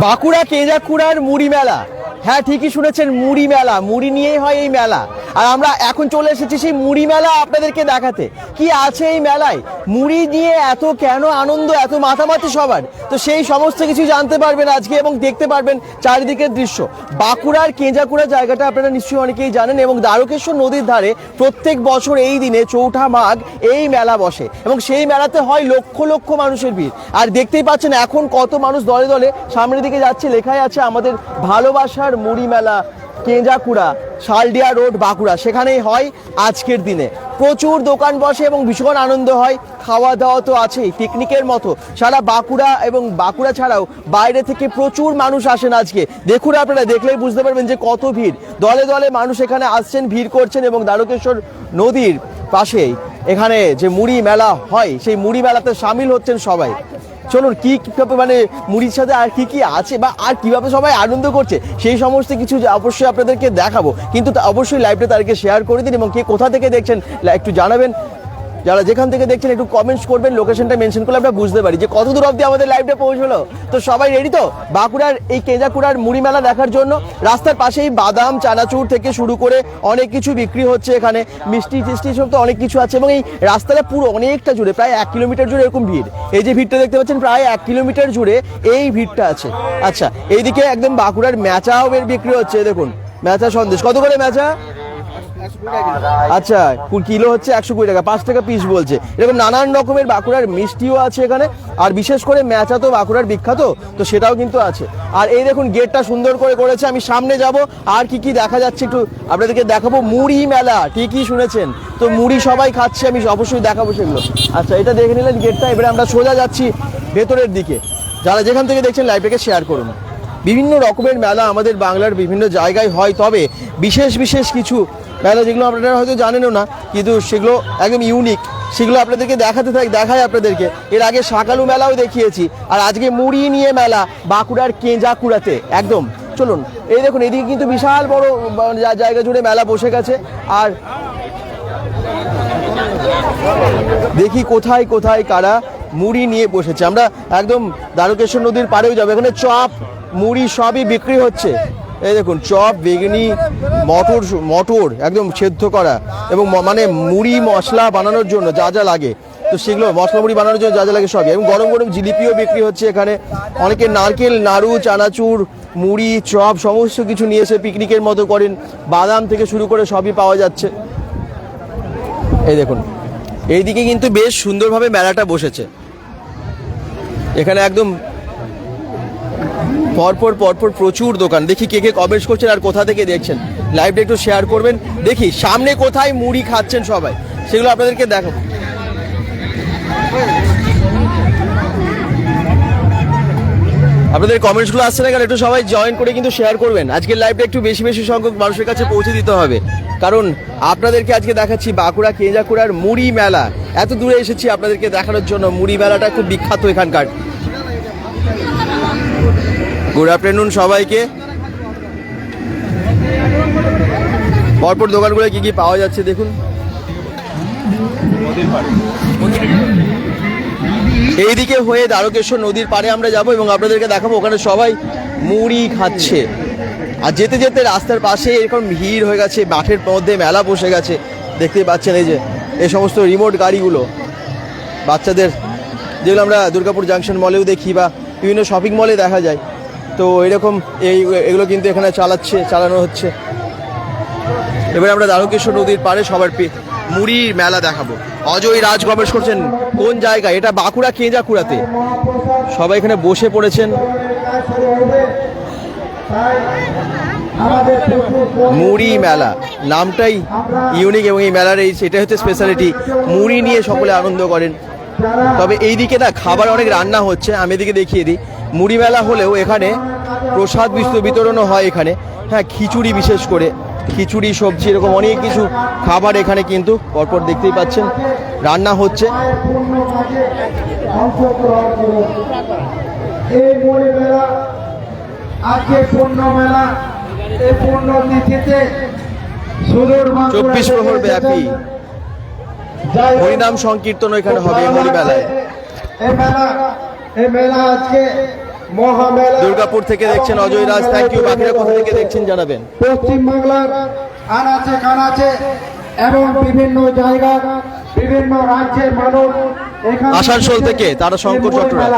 বাঁকুড়া কেজাকুড়ার মুড়ি মেলা। হ্যাঁ, ঠিকই শুনেছেন, মুড়ি মেলা, মুড়ি নিয়েই হয় এই মেলা। আর আমরা এখন চলে এসেছি সেই মুড়ি মেলা আপনাদেরকে দেখাতে। কি আছে এই মেলায়, মুড়ি নিয়ে এত কেন আনন্দ, এত মাতামাতি সবার, তো সেই সমস্ত কিছু জানতে পারবেন আজকে এবং দেখতে পারবেন চারিদিকের দৃশ্য। বাঁকুড়ার কেজাকুড়া জায়গাটা আপনারা নিশ্চয়ই অনেকেই জানেন এবং দ্বারকেশ্বর নদীর ধারে প্রত্যেক বছর এই দিনে চৌঠা মাঘ এই মেলা বসে এবং সেই মেলাতে হয় লক্ষ লক্ষ মানুষের ভিড়। আর দেখতেই পাচ্ছেন এখন কত মানুষ দলে দলে সামনের দিকে যাচ্ছে। লেখাই আছে আমাদের ভালোবাসার মুড়ি মেলা কেজাকুড়া, শালডিয়া রোড, বাঁকুড়া। সেখানেই হয় আজকের দিনে। প্রচুর দোকান বসে এবং ভীষণ আনন্দ হয়। খাওয়া দাওয়া তো আছেই, পিকনিকের মতো। সারা বাঁকুড়া এবং বাঁকুড়া ছাড়াও বাইরে থেকে প্রচুর মানুষ আসেন আজকে। দেখুন, আপনারা দেখলেই বুঝতে পারবেন যে কত ভিড়। দলে দলে মানুষ এখানে আসছেন, ভিড় করছেন এবং দ্বারকেশ্বর নদীর পাশেই এখানে যে মুড়ি মেলা হয় সেই মুড়ি মেলাতে সামিল হচ্ছেন সবাই। চলুন, কি মানে মুড়ির সাথে আর কি কি আছে বা আর কিভাবে সবাই আনন্দ করছে সেই সমস্ত কিছু অবশ্যই আপনাদেরকে দেখাবো। কিন্তু অবশ্যই লাইভটা তাদেরকে শেয়ার করে দিন এবং কে কোথা থেকে দেখছেন একটু জানাবেন। যারা যেখান থেকে দেখছেন একটু কমেন্টস করবেন, লোকেশনটা মেনশন করলে আমরা বুঝতে পারি যে কত দূর অবধি আমাদের লাইভটা পৌঁছলো। তো সবাই রেডি তো বাঁকুড়ার এই কেজাকুড়ার মুড়ি মেলা দেখার জন্য? রাস্তার পাশেই বাদাম, চানাচুর থেকে শুরু করে অনেক কিছু বিক্রি হচ্ছে এখানে, মিষ্টি টিষ্টি সব তো অনেক কিছু আছে এবং এই রাস্তাটা পুরো অনেকটা জুড়ে, প্রায় 1 কিলোমিটার জুড়ে এরকম ভিড়। এই যে ভিড়টা দেখতে পাচ্ছেন, প্রায় 1 কিলোমিটার জুড়ে এই ভিড়টা আছে। আচ্ছা, এইদিকে একদম বাঁকুড়ার ম্যাচাও বিক্রি হচ্ছে। দেখুন, ম্যাচা সন্দেশ কত করে ম্যাচা? আচ্ছা, কিলো হচ্ছে 120 টাকা, 5 টাকা পিস বলছে। এরকম নানান রকমের বাঁকুড়ার মিষ্টিও আছে এখানে। আর বিশেষ করে ম্যাচা তো বাঁকুড়ার বিখ্যাত, তো সেটাও কিন্তু আছে। আর এই দেখুন, গেটটা সুন্দর করে করেছে। আমি সামনে যাব, আর কি কি দেখা যাচ্ছে একটু আপনাদেরকে দেখাবো। মুড়ি মেলা, ঠিকই শুনেছেন, তো মুড়ি সবাই খাচ্ছে, আমি অবশ্যই দেখাবো সেগুলো। আচ্ছা, এটা দেখে নিলেন গেটটা। এবারে আমরা সোজা যাচ্ছি ভেতরের দিকে। যারা যেখান থেকে দেখছেন লাইভটাকে শেয়ার করুন। বিভিন্ন রকমের মেলা আমাদের বাংলার বিভিন্ন জায়গায় হয়, তবে বিশেষ বিশেষ কিছু মেলা যেগুলো আপনারা হয়তো জানেনও না, কিন্তু সেগুলো একদম ইউনিক, সেগুলো আপনাদেরকে দেখায় আপনাদেরকে। এর আগে শাকালু মেলাও দেখিয়েছি, আর আজকে মুড়ি নিয়ে মেলা বাঁকুড়ার কেজাকুড়াতে একদম। চলুন, এই দেখুন, এদিকে কিন্তু বিশাল বড় জায়গা জুড়ে মেলা বসে গেছে। আর দেখি কোথায় কোথায় কারা মুড়ি নিয়ে বসেছে। আমরা একদম দ্বারকেশ্বর নদীর পাড়েও যাবো। এখানে চপ, মুড়ি সবই বিক্রি হচ্ছে। এই দেখুন, চপ, বেগুনি, মটর একদম সেদ্ধ করা এবং মানে মুড়ি মশলা বানানোর জন্য যা যা লাগে, তো সেগুলো মশলা মুড়ি বানানোর জন্য যা যা লাগে সবই। এবং গরম গরম জিলিপিও বিক্রি হচ্ছে এখানে। অনেকে নারকেল নাড়ু, চানাচুর, মুড়ি, চপ সমস্ত কিছু নিয়ে এসে পিকনিকের মতো করেন। বাদাম থেকে শুরু করে সবই পাওয়া যাচ্ছে। এই দেখুন, এইদিকে কিন্তু বেশ সুন্দরভাবে মেলাটা বসেছে। এখানে একদম পরপর প্রচুর দোকান। দেখি কে কে কমেন্টস করছেন আর কোথা থেকে দেখছেন, লাইভটা একটু শেয়ার করবেন। দেখি সামনে কোথায় মুড়ি খাচ্ছেন সবাই, সেগুলো আপনাদেরকে দেখাবো। আপনাদের কমেন্টসগুলো আসছে না কেন, একটু সবাই জয়েন করে কিন্তু শেয়ার করবেন। আজকের লাইভটা একটু বেশি বেশি সংখ্যক মানুষের কাছে পৌঁছে দিতে হবে, কারণ আপনাদেরকে আজকে দেখাচ্ছি বাঁকুড়া কেজাকুড়ার মুড়ি মেলা। এত দূরে এসেছি আপনাদেরকে দেখানোর জন্য। মুড়ি মেলাটা খুব বিখ্যাত এখানকার। গুড আফটারনুন সবাইকে। পরপর দোকানগুলো কি কি পাওয়া যাচ্ছে দেখুন। এইদিকে হয়ে দ্বারকেশ্বর নদীর পাড়ে আমরা যাব এবং আপনাদেরকে দেখাবো ওখানে সবাই মুড়ি খাচ্ছে। আর যেতে যেতে রাস্তার পাশে এরকম ভিড় হয়ে গেছে, মাঠের মধ্যে মেলা বসে গেছে। দেখতেই পাচ্ছেন এই যে এই সমস্ত রিমোট গাড়িগুলো, বাচ্চাদের, যেগুলো আমরা দুর্গাপুর জাংশন মলেও দেখি বা বিভিন্ন শপিং মলে দেখা যায়। তো এরকম এগুলো কিন্তু এখানে চালানো হচ্ছে। এবারে আমরা দ্বারকেশ্বর নদীর পাড়ে সবার মুড়ির মেলা দেখাবো। অজয় রাজ কমেন্টস করছেন কোন জায়গায়, এটা বাঁকুড়া কেজাকুড়াতে। সবাই এখানে বসে পড়েছেন। মুড়ি মেলা নামটাই ইউনিক এবং এই মেলার সেটা হচ্ছে স্পেশালিটি। মুড়ি নিয়ে সকলে আনন্দ করেন। তবে এইদিকে না খাবার অনেক রান্না হচ্ছে, আমি এদিকে দেখিয়ে দিই। মুড়ি মেলা হলেও এখানে প্রসাদ বিতরণও হয় এখানে। হ্যাঁ, খিচুড়ি, বিশেষ করে খিচুড়ি, সবজি, এরকম অনেক কিছু খাবার এখানে কিন্তু পরপর দেখতেই পাচ্ছেন রান্না হচ্ছে। চব্বিশ প্রহর ব্যাপী হরিনাম সংকীর্তন এখানে হবে মুড়ি মেলায়। এই মেলা আজকে মহামেলা দুর্গাপুর থেকে দেখছেন অজয় রাজ, থ্যাংক ইউ। বাকিরা কোথা থেকে দেখছেন জানাবেন। পশ্চিম বাংলার আনাচে কানাচে এবং বিভিন্ন জায়গা বিভিন্ন রাজ্যের মানুষ এখানে আসানসোল থেকে তারা শঙ্কর চট্টরাজ।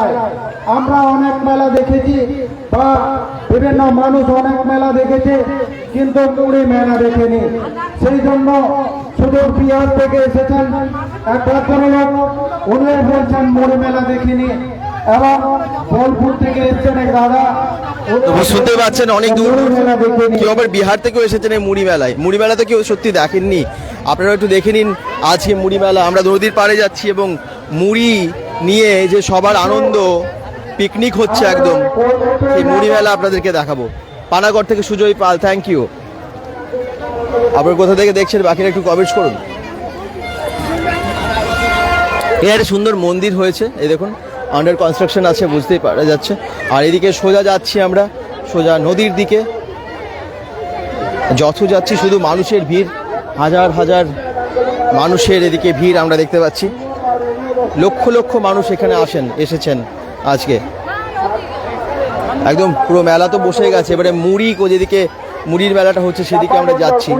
আমরা অনেক মেলা দেখেছি বা বিভিন্ন মানুষ অনেক মেলা দেখেছে, কিন্তু মুড়ি মেলা দেখেনি। সেই জন্য সুদূর বিহার থেকে এসেছেন এক ভদ্রলোক, উনি বলছেন মুড়ি মেলা দেখিনি। এবং বোলপুর থেকে এসেছেন এক দাদা, শুনতে পাচ্ছেন অনেক দূর কেউ আবার বিহার থেকেও এসেছেন এই মুড়ি মেলায়। মুড়ি মেলা তো কেউ সত্যি দেখেননি, আপনারা একটু দেখে নিন আজকে মুড়ি মেলা। আমরা নদীর পাড়ে যাচ্ছি এবং মুড়ি নিয়ে যে সবার আনন্দ, পিকনিক হচ্ছে একদম, এই মুড়ি মেলা আপনাদেরকে দেখাবো। পানাগড় থেকে সুজয় পাল, থ্যাংক ইউ। আপনার কোথা থেকে দেখছেন বাকিরা একটু কমেন্টস করুন। এর একটা সুন্দর মন্দির হয়েছে, এই দেখুন আন্ডার কনস্ট্রাকশন আছে, বুঝতেই পারা যাচ্ছে। আর এদিকে সোজা যাচ্ছি আমরা, সোজা নদীর দিকে। যত যাচ্ছি শুধু মানুষের ভিড়, হাজার হাজার মানুষের এদিকে ভিড় আমরা দেখতে পাচ্ছি। লক্ষ লক্ষ মানুষ এখানে এসেছেন আজকে। একদম পুরো মেলা তো বসে গেছে, এবারে যেদিকে মুড়ির মেলাটা হচ্ছে সেদিকে আমরা যাচ্ছি।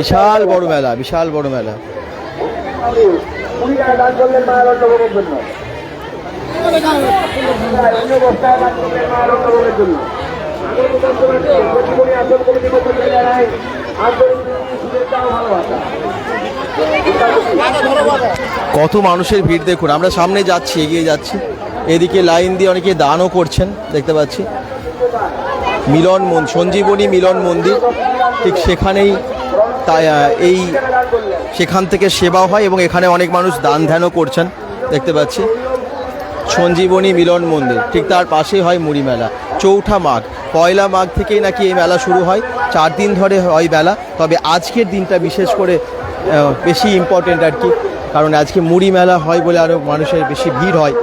বিশাল বড় মেলা, বিশাল বড় মেলা। কত মানুষের ভিড় দেখুন। আমরা সামনে যাচ্ছি, এগিয়ে যাচ্ছি, এদিকে লাইন দিয়ে অনেকে দানও করছেন দেখতে পাচ্ছি। সঞ্জীবনী মিলন মন্দির, ঠিক সেখানেই তাই সেখান থেকে সেবা হয় এবং এখানে অনেক মানুষ দান ধ্যানও করছেন দেখতে পাচ্ছি। সঞ্জীবনী মিলন মন্দির, ঠিক তার পাশেই হয় মুড়ি মেলা। চৌঠা মাঘ, পয়লা মাঘ থেকেই নাকি এই মেলা শুরু হয়, 4 দিন ধরে হয় মেলা। তবে আজকের দিনটা বিশেষ করে বেশি ইম্পর্টেন্ট আর কি, কারণ আজকে মুড়ি মেলা হয় বলে আরও মানুষের বেশি ভিড় হয়।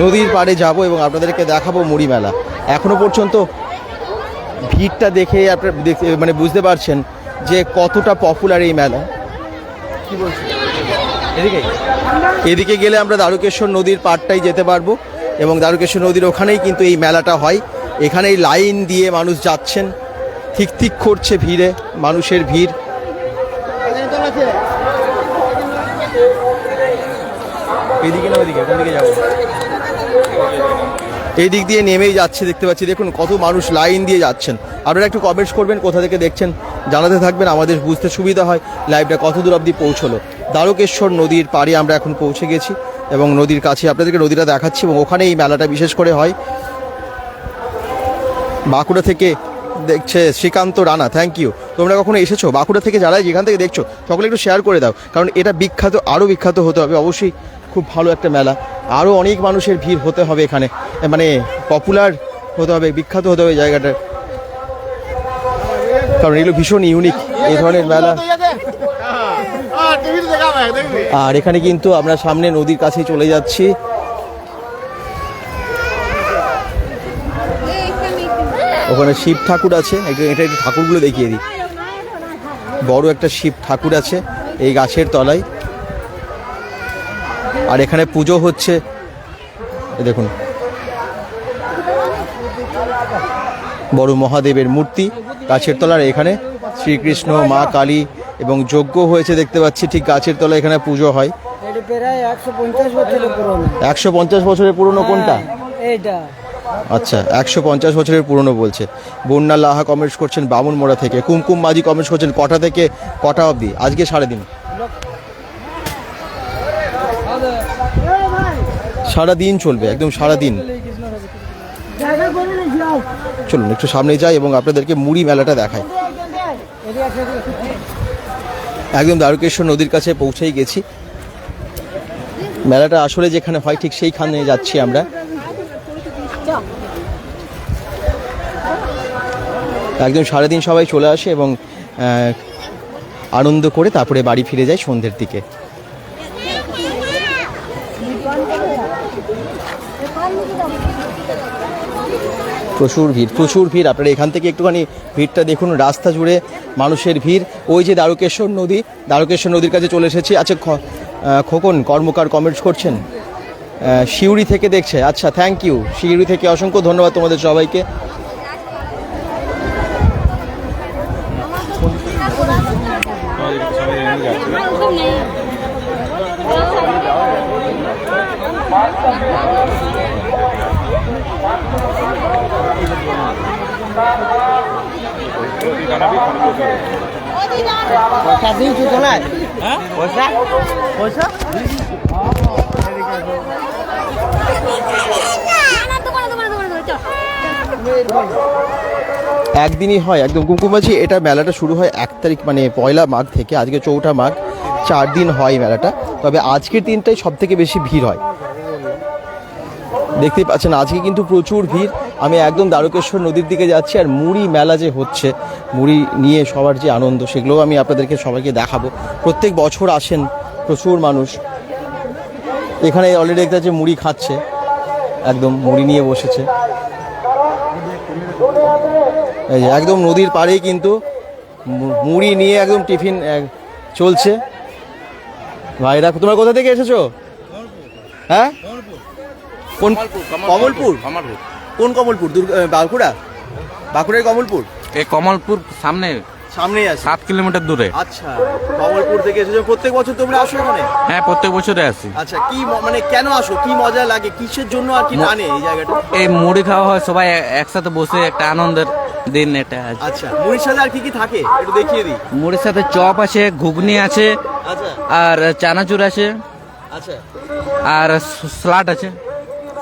নদীর পাড়ে যাব এবং আপনাদেরকে দেখাবো মুড়ি মেলা। এখনো পর্যন্ত ভিড়টা দেখে আপনারা বুঝতে পারছেন যে কতটা পপুলার এই মেলা। কি বলছি, এদিকে গেলে আমরা দ্বারকেশ্বর নদীর পাড়টাই যেতে পারবো এবং দ্বারকেশ্বর নদীর ওখানেই কিন্তু এই মেলাটা হয়। এখানেই লাইন দিয়ে মানুষ যাচ্ছেন, ঠিক ঠিক করছে ভিড়ে, মানুষের ভিড়। এদিকে না ওইদিকে, কোন দিকে যাবো? এই দিক দিয়ে নেমেই যাচ্ছে দেখতে পাচ্ছি। দেখুন কত মানুষ লাইন দিয়ে যাচ্ছেন। আপনারা একটু কমেন্টস করবেন কোথা থেকে দেখছেন, জানাতে থাকবেন, আমাদের বুঝতে সুবিধা হয় লাইভটা কত দূর অবধি পৌঁছলো। দ্বারকেশ্বর নদীর পাড়ে আমরা এখন পৌঁছে গেছি এবং নদীর কাছে আপনাদেরকে নদীটা দেখাচ্ছি এবং ওখানে এই মেলাটা বিশেষ করে হয়। বাঁকুড়া থেকে দেখছে শ্রীকান্ত রানা, থ্যাংক ইউ। তোমরা কখনো এসেছো বাঁকুড়া থেকে? যারা যেখান থেকে দেখছো সকলে একটু শেয়ার করে দাও, কারণ এটা বিখ্যাত, আরও বিখ্যাত হতে হবে অবশ্যই। খুব ভালো একটা মেলা, আরও অনেক মানুষের ভিড় হতে হবে এখানে, পপুলার হতে হবে, বিখ্যাত হতে হবে জায়গাটার, কারণ এগুলো ভীষণ ইউনিক এই ধরনের মেলা। আর এখানে কিন্তু আমরা সামনে নদীর কাছে চলে যাচ্ছি। ওখানে শিব ঠাকুর আছে, এটা একটু ঠাকুরগুলো দেখিয়ে দিই। বড় একটা শিব ঠাকুর আছে এই গাছের তলায়, আর এখানে পুজো হচ্ছে। দেখুন বড় মহাদেবের মূর্তি গাছের তলার, এখানে শ্রীকৃষ্ণ, মা কালী এবং যজ্ঞ হয়েছে দেখতে পাচ্ছি। ঠিক গাছের তলায় এখানে পুজো হয়। 150 বছরের পুরনো কোনটা? আচ্ছা, 150 বছরের পুরনো বলছে। বন্যা লাহা কমেন্টস করছেন বামুন মোড়া থেকে। কুমকুম মাঝি কমেন্টস করছেন কটা থেকে কটা অবধি? আজকে 3:30, সারাদিন চলবে, একদম সারাদিন। চলুন একটু সামনে যাই এবং আপনাদেরকে মুড়ি মেলাটা দেখাই। একদম দ্বারকেশ্বর নদীর কাছে পৌঁছেই গেছি। মেলাটা আসলে যেখানে হয় ঠিক সেইখানে যাচ্ছি আমরা। একদম সারাদিন সবাই চলে আসে এবং আনন্দ করে তারপরে বাড়ি ফিরে যায় সন্ধ্যের দিকে। প্রচুর ভিড়। আপনারা এখান থেকে একটুখানি ভিড়টা দেখুন, রাস্তা জুড়ে মানুষের ভিড়। ওই যে দ্বারকেশ্বর নদীর কাছে চলে এসেছি। আচ্ছা, খোকন কর্মকার কমেন্টস করছেন, সিউড়ি থেকে দেখছে। আচ্ছা, থ্যাংক ইউ সিউড়ি থেকে, অসংখ্য ধন্যবাদ তোমাদের সবাইকে। পয়সা দিয়েছো তোলার? পয়সা পয়সা একদিনই হয় একদম কুমকুমাছি। এটা মেলাটা শুরু হয় 1 তারিখ, মানে 1 মাঘ থেকে। আজকে 4 মাঘ, 4 দিন হয় মেলাটা। তবে আজকের দিনটাই সব থেকে বেশি ভিড় হয়। দেখতেই পাচ্ছেন আজকে কিন্তু প্রচুর ভিড়। আমি একদম দ্বারকেশ্বর নদীর দিকে যাচ্ছি, আর মুড়ি মেলা যে হচ্ছে, মুড়ি নিয়ে সবার যে আনন্দ, সেগুলোও আমি আপনাদেরকে সবাইকে দেখাবো। প্রত্যেক বছর আসেন প্রচুর মানুষ। এখানে অলরেডি একটা যে মুড়ি খাচ্ছে, একদম মুড়ি নিয়ে বসেছে। এই যে একদম নদীর পাড়েই কিন্তু মুড়ি নিয়ে একদম টিফিন চলছে। ভাইরা, তোমরা কোথা থেকে এসেছো? হ্যাঁ, কোন কমলপুর? কোন কমলপুর? বাঁকুড়ার কমলপুর? এই কমলপুর সামনেই আছে, 7 কিলোমিটার দূরে। আচ্ছা, কমলপুর থেকে এসেছো। প্রত্যেক বছর তোমরা আসো এখানে? হ্যাঁ, প্রত্যেক বছরে আসি। আচ্ছা, কি মানে কেন আসো, কি মজা লাগে, কিসের জন্য আর কি টানে এই জায়গাটা? এই মুড়ি খাওয়া হয়, সবাই একসাথে বসে, একটা আনন্দের দিন এটা। আচ্ছা, মুড়ির সাথে আর কি কি থাকে একটু দেখিয়ে দিই। মুড়ির সাথে চপ আছে, ঘুগনি আছে, আচ্ছা আর চানাচুর আছে, আচ্ছা, আর স্যালাড আছে।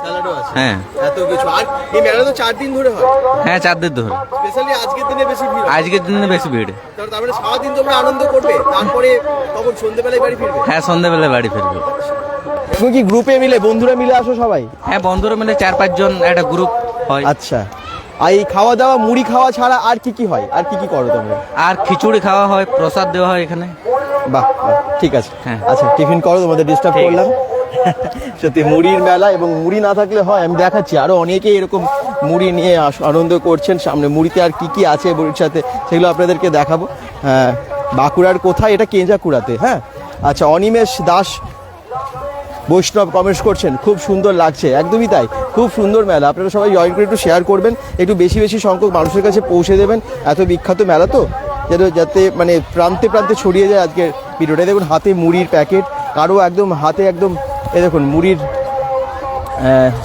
স্যালাডও আছে। হ্যাঁ, এত কিছু। আর এই মেলা তো 4 দিন ধরে হয়? হ্যাঁ, 4 দিন ধরে। স্পেশালি আজকের দিনে বেশি ভিড় হয়? আজকের দিনে বেশি ভিড়। তারপরে সারাদিন তোমরা আনন্দ করবে, তারপরে তখন সন্ধ্যেবেলায় বাড়ি ফিরবে? হ্যাঁ, সন্ধ্যাবেলা বাড়ি ফিরবে। তুমি কি গ্রুপে মিলে, বন্ধুরা মিলে আসো সবাই? হ্যাঁ, বন্ধুরা মিলে 4-5 জন একটা গ্রুপ হয়। আচ্ছা, আর এই খাওয়া দাওয়া, মুড়ি খাওয়া ছাড়া আর কি কি হয়, আর কি কি করো তোমরা? আর খিচুড়ি খাওয়া হয়, প্রসাদ দেওয়া হয় এখানে। বাহ, ঠিক আছে। হ্যাঁ। আচ্ছা, টিফিন করো, তোমাদের ডিস্টার্ব ঠিক আছে। করলাম। সত্যি মুড়ির মেলা, এবং মুড়ি না থাকলে হয়। আমি দেখাচ্ছি আরো অনেকেই এরকম মুড়ি নিয়ে আনন্দ করছেন। সামনে মুড়িতে আর কি কি আছে মুড়ির সাথে, সেগুলো আপনাদেরকে দেখাবো। হ্যাঁ, বাঁকুড়ার কোথায়? এটা কেঞ্জাকুড়াতে। হ্যাঁ, আচ্ছা, অনিমেষ দাস বৈষ্ণব কমেন্টস করছেন, খুব সুন্দর লাগছে। একদমই তাই, খুব সুন্দর মেলা। আপনারা সবাই জয়েন করে একটু শেয়ার করবেন, একটু বেশি বেশি সংখ্যক মানুষের কাছে পৌঁছে দেবেন। এত বিখ্যাত মেলা তো, যাতে মানে প্রান্তে প্রান্তে ছড়িয়ে যায় আজকের ভিডিওটা। দেখুন হাতে মুড়ির প্যাকেট, কারো একদম হাতে একদম এই দেখুন মুড়ির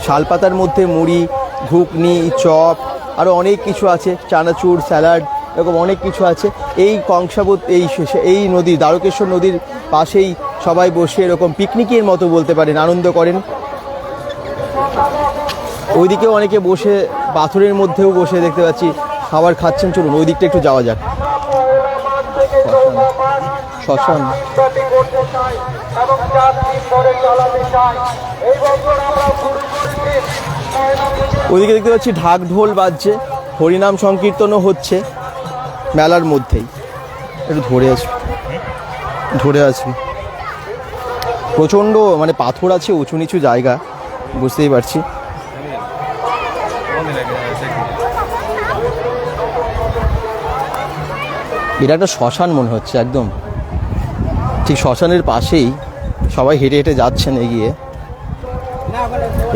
শালপাতার মধ্যে মুড়ি, ঘুগনি, চপ, আরও অনেক কিছু আছে, চানাচুর, স্যালাড, এরকম অনেক কিছু আছে। এই কংসাবত এই নদী, দ্বারকেশ্বর নদীর পাশেই সবাই বসে এরকম পিকনিকের মতো বলতে পারেন, আনন্দ করেন। ওইদিকেও অনেকে বসে, পাথরের মধ্যেও বসে দেখতে পাচ্ছি খাবার খাচ্ছেন। চলুন ওই দিকটা একটু যাওয়া যাক। শ্মশান, ওইদিকে দেখতে পাচ্ছি ঢাক ঢোল বাজছে, হরিনাম সংকীর্তনও হচ্ছে মেলার মধ্যেই। একটু ধরে আসবি। প্রচণ্ড মানে পাথর আছে, উঁচু নিচু জায়গা, বুঝতেই পারছি। এটা একটা শ্মশান মনে হচ্ছে, একদম ঠিক শ্মশানের পাশেই সবাই হেঁটে হেঁটে যাচ্ছেন এগিয়ে।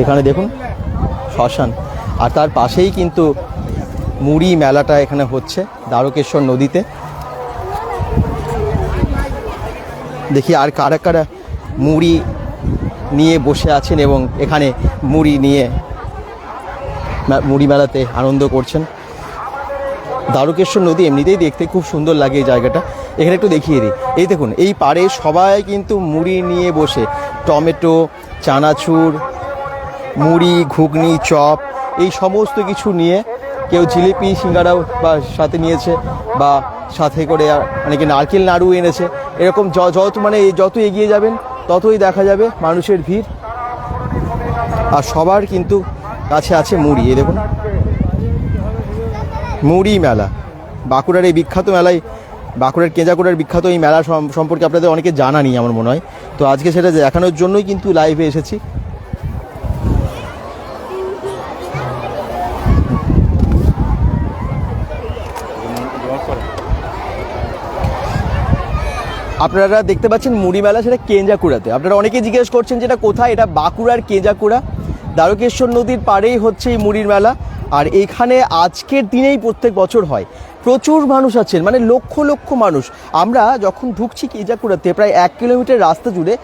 এখানে দেখুন শ্মশান, আর তার পাশেই কিন্তু মুড়ি মেলাটা এখানে হচ্ছে দ্বারকেশ্বর নদীতে। দেখি আর কারা কারা মুড়ি নিয়ে বসে আছেন এবং এখানে মুড়ি নিয়ে মুড়ি মেলাতে আনন্দ করছেন। দ্বারকেশ্বর নদী এমনিতেই দেখতে খুব সুন্দর লাগে এই জায়গাটা। এখানে একটু দেখিয়ে দিই, এই দেখুন এই পাড়ে সবাই কিন্তু মুড়ি নিয়ে বসে, টমেটো, চানাচুর, মুড়ি, ঘুগনি, চপ, এই সমস্ত কিছু নিয়ে, কেউ জিলিপি সিঙ্গারাও বা সাথে নিয়েছে, বা সাথে করে অনেকে নারকেল নাড়ু এনেছে। এরকম যত এগিয়ে যাবেন ততই দেখা যাবে মানুষের ভিড়, আর সবার কিন্তু কাছে আছে মুড়ি। এই দেখুন মুড়ি মেলা, বাঁকুড়ার এই বিখ্যাত মেলায়, বাঁকুড়ার কেঞ্জাকুড়ার বিখ্যাত এই মেলা সম্পর্কে আপনাদের অনেকে জানা নেই আমার মনে হয়। তো আজকে সেটা দেখানোর জন্যই কিন্তু লাইভে এসেছি। আপনারা দেখতে পাচ্ছেন মুড়ি মেলা, সেটা কেঞ্জাকুড়াতে। আপনারা অনেকেই জিজ্ঞেস করছেন যেটা কোথায়, এটা বাঁকুড়ার কেঞ্জাকুড়া। দ্বারকেশ্বর নদীর পাড়েই হচ্ছে এই মুড়ির মেলা। আর এইখানে আজকের দিনেই প্রত্যেক বছর হয়। প্রচুর মানুষ আছেন, মানে লক্ষ লক্ষ মানুষ। আমরা যখন ঢুকছি কেঞ্জাকুড়াতে প্রায় 1 কিলোমিটার রাস্তা জুড়ে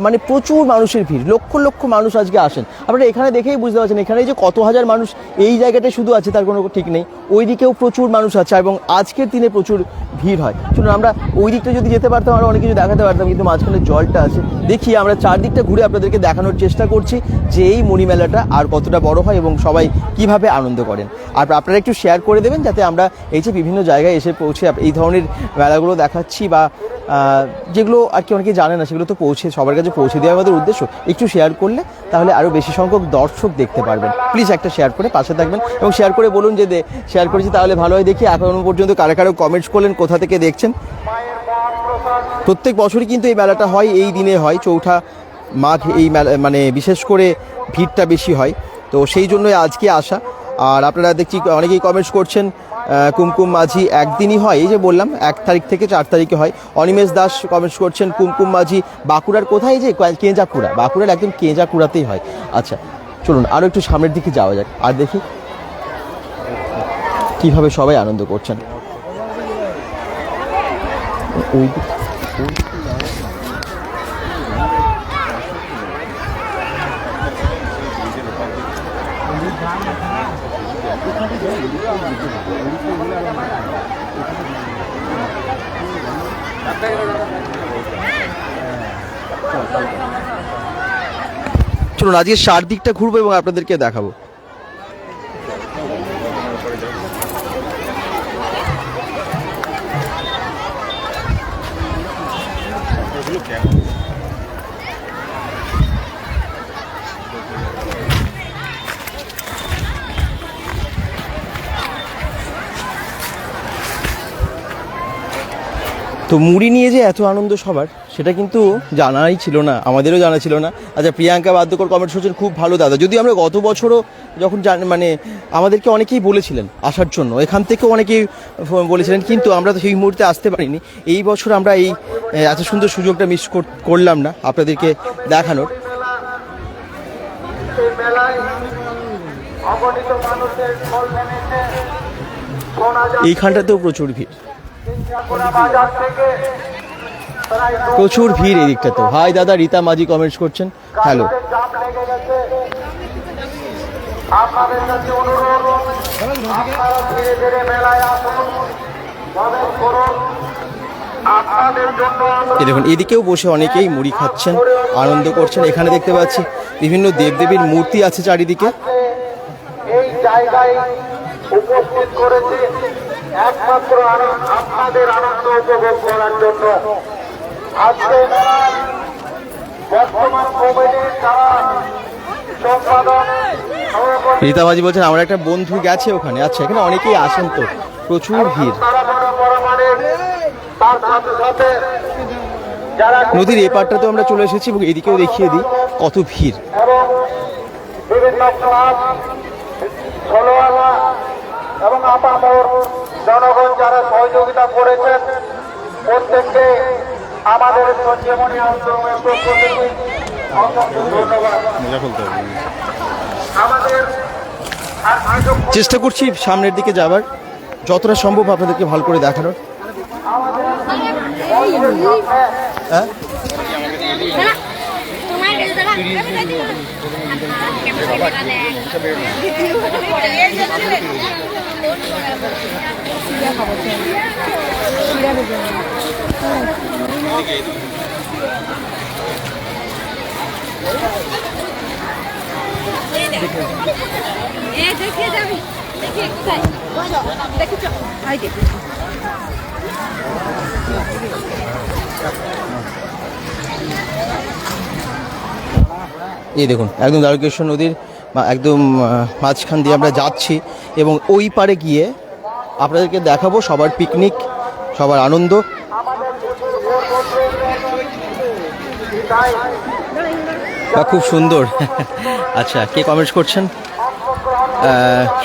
মানে প্রচুর মানুষের ভিড়, লক্ষ লক্ষ মানুষ আজকে আসেন। আপনারা এখানে দেখেই বুঝতে পারছেন এখানে যে কত হাজার মানুষ এই জায়গাটায় শুধু আছে তার কোনো ঠিক নেই, ওই দিকেও প্রচুর মানুষ আছে এবং আজকের দিনে প্রচুর ভিড় হয়। শুনুন, আমরা ওই দিকটা যদি যেতে পারতাম আমরা অনেক কিছু দেখাতে পারতাম, কিন্তু মাঝখানে জলটা আছে। দেখি আমরা চারদিকটা ঘুরে আপনাদেরকে দেখানোর চেষ্টা করছি যে এই মুড়ি মেলাটা আর কতটা বড় হয় এবং সবাই কিভাবে আনন্দ করেন। আর আপনারা একটু শেয়ার করে দেবেন যাতে আমরা এই যে বিভিন্ন জায়গায় এসে পৌঁছে এই ধরনের মেলাগুলো দেখাচ্ছি বা যেগুলো আর কি অনেকে জানে না সেগুলো তো সবার কাছে পৌঁছে দেওয়া আমাদের উদ্দেশ্য। একটু শেয়ার করলে তাহলে আরও বেশি সংখ্যক দর্শক দেখতে পারবেন। প্লিজ একটা শেয়ার করে পাশে থাকবেন এবং শেয়ার করে বলুন যে শেয়ার করেছি তাহলে ভালো হয়। দেখি এখনো পর্যন্ত কারো কমেন্টস করলেন, কোথা থেকে দেখছেন। প্রত্যেক বছরই কিন্তু এই মেলাটা হয়, এই দিনে হয়, 4ঠা মাঘ। এই মেলা মানে বিশেষ করে ভিড়টা বেশি হয়, তো সেই জন্যই আজকে আসা। আর আপনারা দেখছি অনেকেই কমেন্টস করছেন কুমকুম মাঝি একদিনই হয়, এই যে বললাম 1 তারিখ থেকে 4 তারিখে হয়। অনিমেষ দাস কমেন্টস করছেন কুমকুম মাঝি বাঁকুড়ার কোথায়, যে কেঞ্জাকুড়া, বাঁকুড়ার একদম কেঞ্জাকুড়াতেই হয়। আচ্ছা চলুন আরও একটু সামনের দিকে যাওয়া যাক আর দেখি কীভাবে সবাই আনন্দ করছেন। চলুন আজকে চারদিকটা ঘুরবো এবং আপনাদেরকে দেখাবো। তো মুড়ি নিয়ে যে এত আনন্দ সবার, সেটা কিন্তু জানাই ছিল না, আমাদেরও জানা ছিল না। আচ্ছা, প্রিয়াঙ্কা বাদ্যকর কমেন্ট করছেন খুব ভালো দাদা। যদিও আমরা গত বছরও যখন মানে আমাদেরকে অনেকেই বলেছিলেন আসার জন্য, এখান থেকেও অনেকেই বলেছিলেন, কিন্তু আমরা তো সেই মুহূর্তে আসতে পারিনি। এই বছর আমরা এই এত সুন্দর সুযোগটা মিস করলাম না আপনাদেরকে দেখানোর। এইখানটাতেও প্রচুর ভিড়, প্রচুর ভিড় এই দিকটাতেও। হাই দাদা, রীতা মাঝি কমেন্টস করছেন হ্যালো। এই দেখুন এদিকেও বসে অনেকেই মুড়ি খাচ্ছেন, আনন্দ করছেন। এখানে দেখতে পাচ্ছি বিভিন্ন দেবদেবীর মূর্তি আছে চারিদিকে। এই জায়গায় উপস্থিত করেছে একমাত্র আপনাদের আনন্দ উপভোগ করার জন্য। আজকে বর্তমান কোভিডের যারা সম্পাদক রীতাবাজি বলছেন আমার একটা বন্ধু গেছে ওখানে। আচ্ছা, এখানে অনেকেই আসেন, তো প্রচুর ভিড়। তার সাথে সাথে যারা নদীর এপারটাতেও আমরা চলে এসেছি এবং এদিকেও দেখিয়ে দিই কত ভিড়। এবং বিভিন্ন ক্লাব, ষোলোয়ালা এবং আপামর জনগণ যারা সহযোগিতা করেছেন, প্রত্যেককে আমাদের সঞ্জীবনী আন্দোলনের পক্ষ থেকে ধন্যবাদ। আমাদের চেষ্টা করছি সামনের দিকে যাবার, যতটা সম্ভব আপনাদেরকে ভালো করে দেখানোর। হ্যাঁ দেখে যাবি, দেখে কোথায় দেখে চল। এই দেখুন একদম দ্বারকেশ্বর নদীর একদম মাঝখান দিয়ে আমরা যাচ্ছি এবং ওই পারে গিয়ে আপনাদেরকে দেখাবো সবার পিকনিক, সবার আনন্দ। খুব সুন্দর। আচ্ছা, কে কমেন্টস করছেন?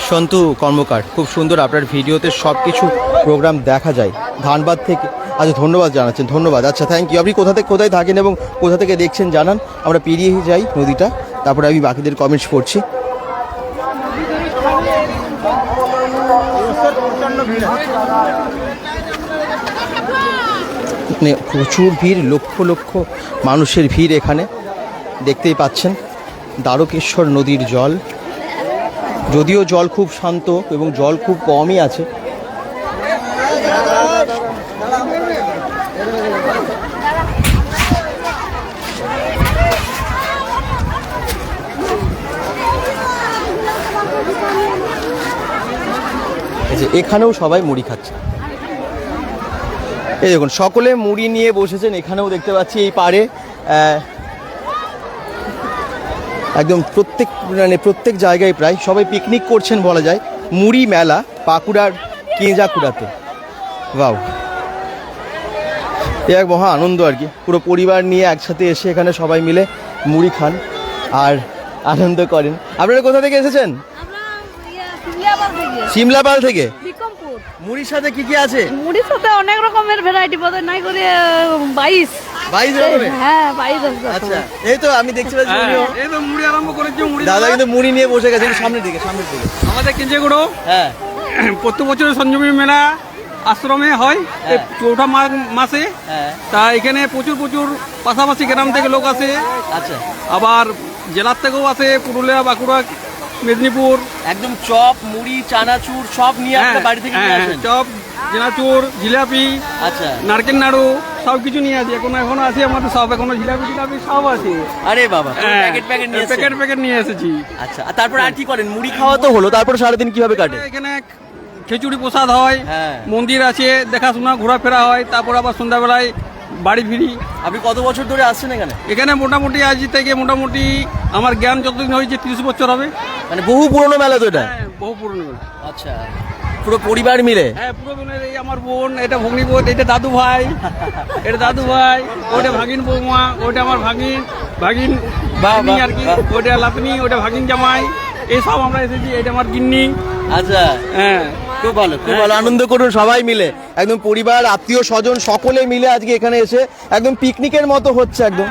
সন্তু কর্মকার, খুব সুন্দর আপনার ভিডিওতে সব কিছু প্রোগ্রাম দেখা যায় ধানবাদ থেকে। আচ্ছা, ধন্যবাদ জানাচ্ছেন, ধন্যবাদ। আচ্ছা, থ্যাংক ইউ। আপনি কোথা থেকে কোথায় থাকেন এবং কোথা থেকে দেখছেন জানান, আমরা পেরিয়ে যাই নদীটা, তারপরে আমি বাকিদের কমেন্টস পড়ছি। এখানে প্রচুর ভিড়, লক্ষ লক্ষ মানুষের ভিড় এখানে দেখতেই পাচ্ছেন। দ্বারকেশ্বর নদীর জল, যদিও জল খুব শান্ত এবং জল খুব কমই আছে। এখানেও সবাই মুড়ি খাচ্ছে, এই দেখুন সকলে মুড়ি নিয়ে বসেছেন। এখানেও দেখতে পাচ্ছি এই পাড়ে একদম প্রত্যেক জায়গায় প্রায় সবাই পিকনিক করছেন বলা যায়। মুড়ি মেলা বাঁকুড়ার কেঁজাকুড়াতে, বাও, এ এক মহা আনন্দ আর কি। পুরো পরিবার নিয়ে একসাথে এসে এখানে সবাই মিলে মুড়ি খান আর আনন্দ করেন। আপনারা কোথা থেকে এসেছেন? সিমলাপাল থেকে। মুড়ির সাথে কি কি আছে? মুড়ির সাথে অনেক রকমের ভ্যারাইটি বোধহয় নাই করে 22 রকমের। হ্যাঁ 22। আচ্ছা, এই তো আমি দেখতে পাচ্ছি এই তো মুড়ি আরম্ভ করেছে। মুড়ি দাদা কিন্তু মুড়ি নিয়ে বসে গেছে সামনের দিকে। আমাদের কেঞ্জেগুড়ো হ্যাঁ, প্রত্যেক বছর সঞ্জীবনী মেলা আশ্রমে হয় এই চৌঠা মাসে। হ্যাঁ, তা এখানে প্রচুর পাশাপাশি গ্রাম থেকে লোক আসে, আচ্ছা, আবার জেলার থেকেও আসে, পুরুলিয়া, বাঁকুড়া, মেদিনীপুর। একদম চপ, মুড়ি, চানাচুর সব নিয়ে আপনার বাড়ি থেকে নিয়ে আসেন? চপ, চানাচুর, জিলাপি, আচ্ছা, নারকেল নাড়ু সব কিছু নিয়ে আসি। এখনো আছে আমাদের সব, এখনো জিলাপি সব আছে। আরে বাবা, প্যাকেট নিয়ে এসেছি। আচ্ছা, আর তারপর আর কি করেন? মুড়ি খাওয়া তো হলো, তারপর সারাদিন কিভাবে কাটে? এখানে খিচুড়ি প্রসাদ হয়, হ্যাঁ, মন্দির আছে, দেখাশোনা ঘোরাফেরা হয়, তারপর আবার সন্ধ্যাবেলায় বাড়ি ফিরি। আপনি কত বছর ধরে আসছেন এখানে? এখানে মোটামুটি আজ থেকে মোটামুটি আমার জ্ঞান যতদিন হয়েছে 30 বছর হবে। মানে বহু পুরনো মেলা তো এটা? হ্যাঁ, বহু পুরনো মেলা। আচ্ছা, পুরো পরিবার মিলে? হ্যাঁ, পুরো বোনের, এই আমার বোন, এটা ভগ্নি বোন, এটা দাদু ভাই, এটা দাদু ভাই, ওটা ভাগিন বৌমা, ওটা আমার ভাগিন আর কি, ওটা লাতনি, ওটা ভাগিন জামাই, এই সব আমরা এসেছি। এটা আমার গিন্নি। আচ্ছা, হ্যাঁ, খুব ভালো, খুব ভালো। আনন্দ করুন সবাই মিলে, একদম পরিবার, আত্মীয় স্বজন সকলে মিলে আজকে এখানে এসে একদম পিকনিকের মতো হচ্ছে, একদম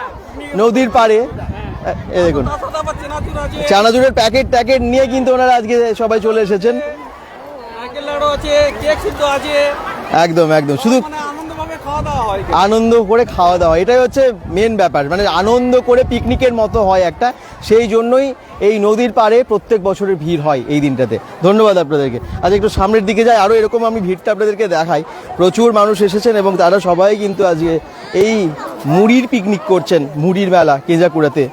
নদীর পাড়ে। এই দেখুন চানাচুরের প্যাকেট নিয়ে কিন্তু ওনারা আজকে সবাই চলে এসেছেন। একদম শুধু আনন্দ করে খাওয়া দাওয়া, এটাই হচ্ছে মেন ব্যাপার। মানে আনন্দ করে পিকনিকের মতো হয় একটা, সেই জন্যই এই নদীর পাড়ে প্রত্যেক বছরের ভিড় হয় এই দিনটাতে। ধন্যবাদ আপনাদেরকে। আজ একটু সামনের দিকে যাই, আরও এরকম আমি ভিড়টা আপনাদেরকে দেখাই। প্রচুর মানুষ এসেছেন এবং তারা সবাই কিন্তু আজকে এই মুড়ির পিকনিক করছেন, মুড়ির মেলা কেঁজাকুড়াতে।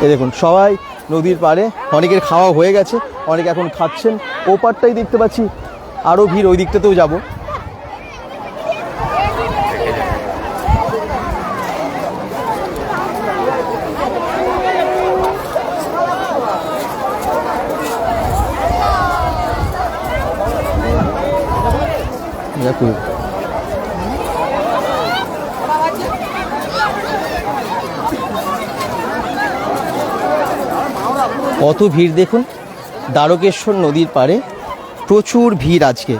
এই দেখুন সবাই নদীর পাড়ে, অনেকের খাওয়া হয়ে গেছে, অনেকে এখন খাচ্ছেন। ওপারটাই দেখতে পাচ্ছি আরও ভিড়, ওই দিকটাতেও যাবো। কত ভিড় দেখুন, দ্বারকেশ্বর নদীর পাড়ে প্রচুর ভিড় আজকে।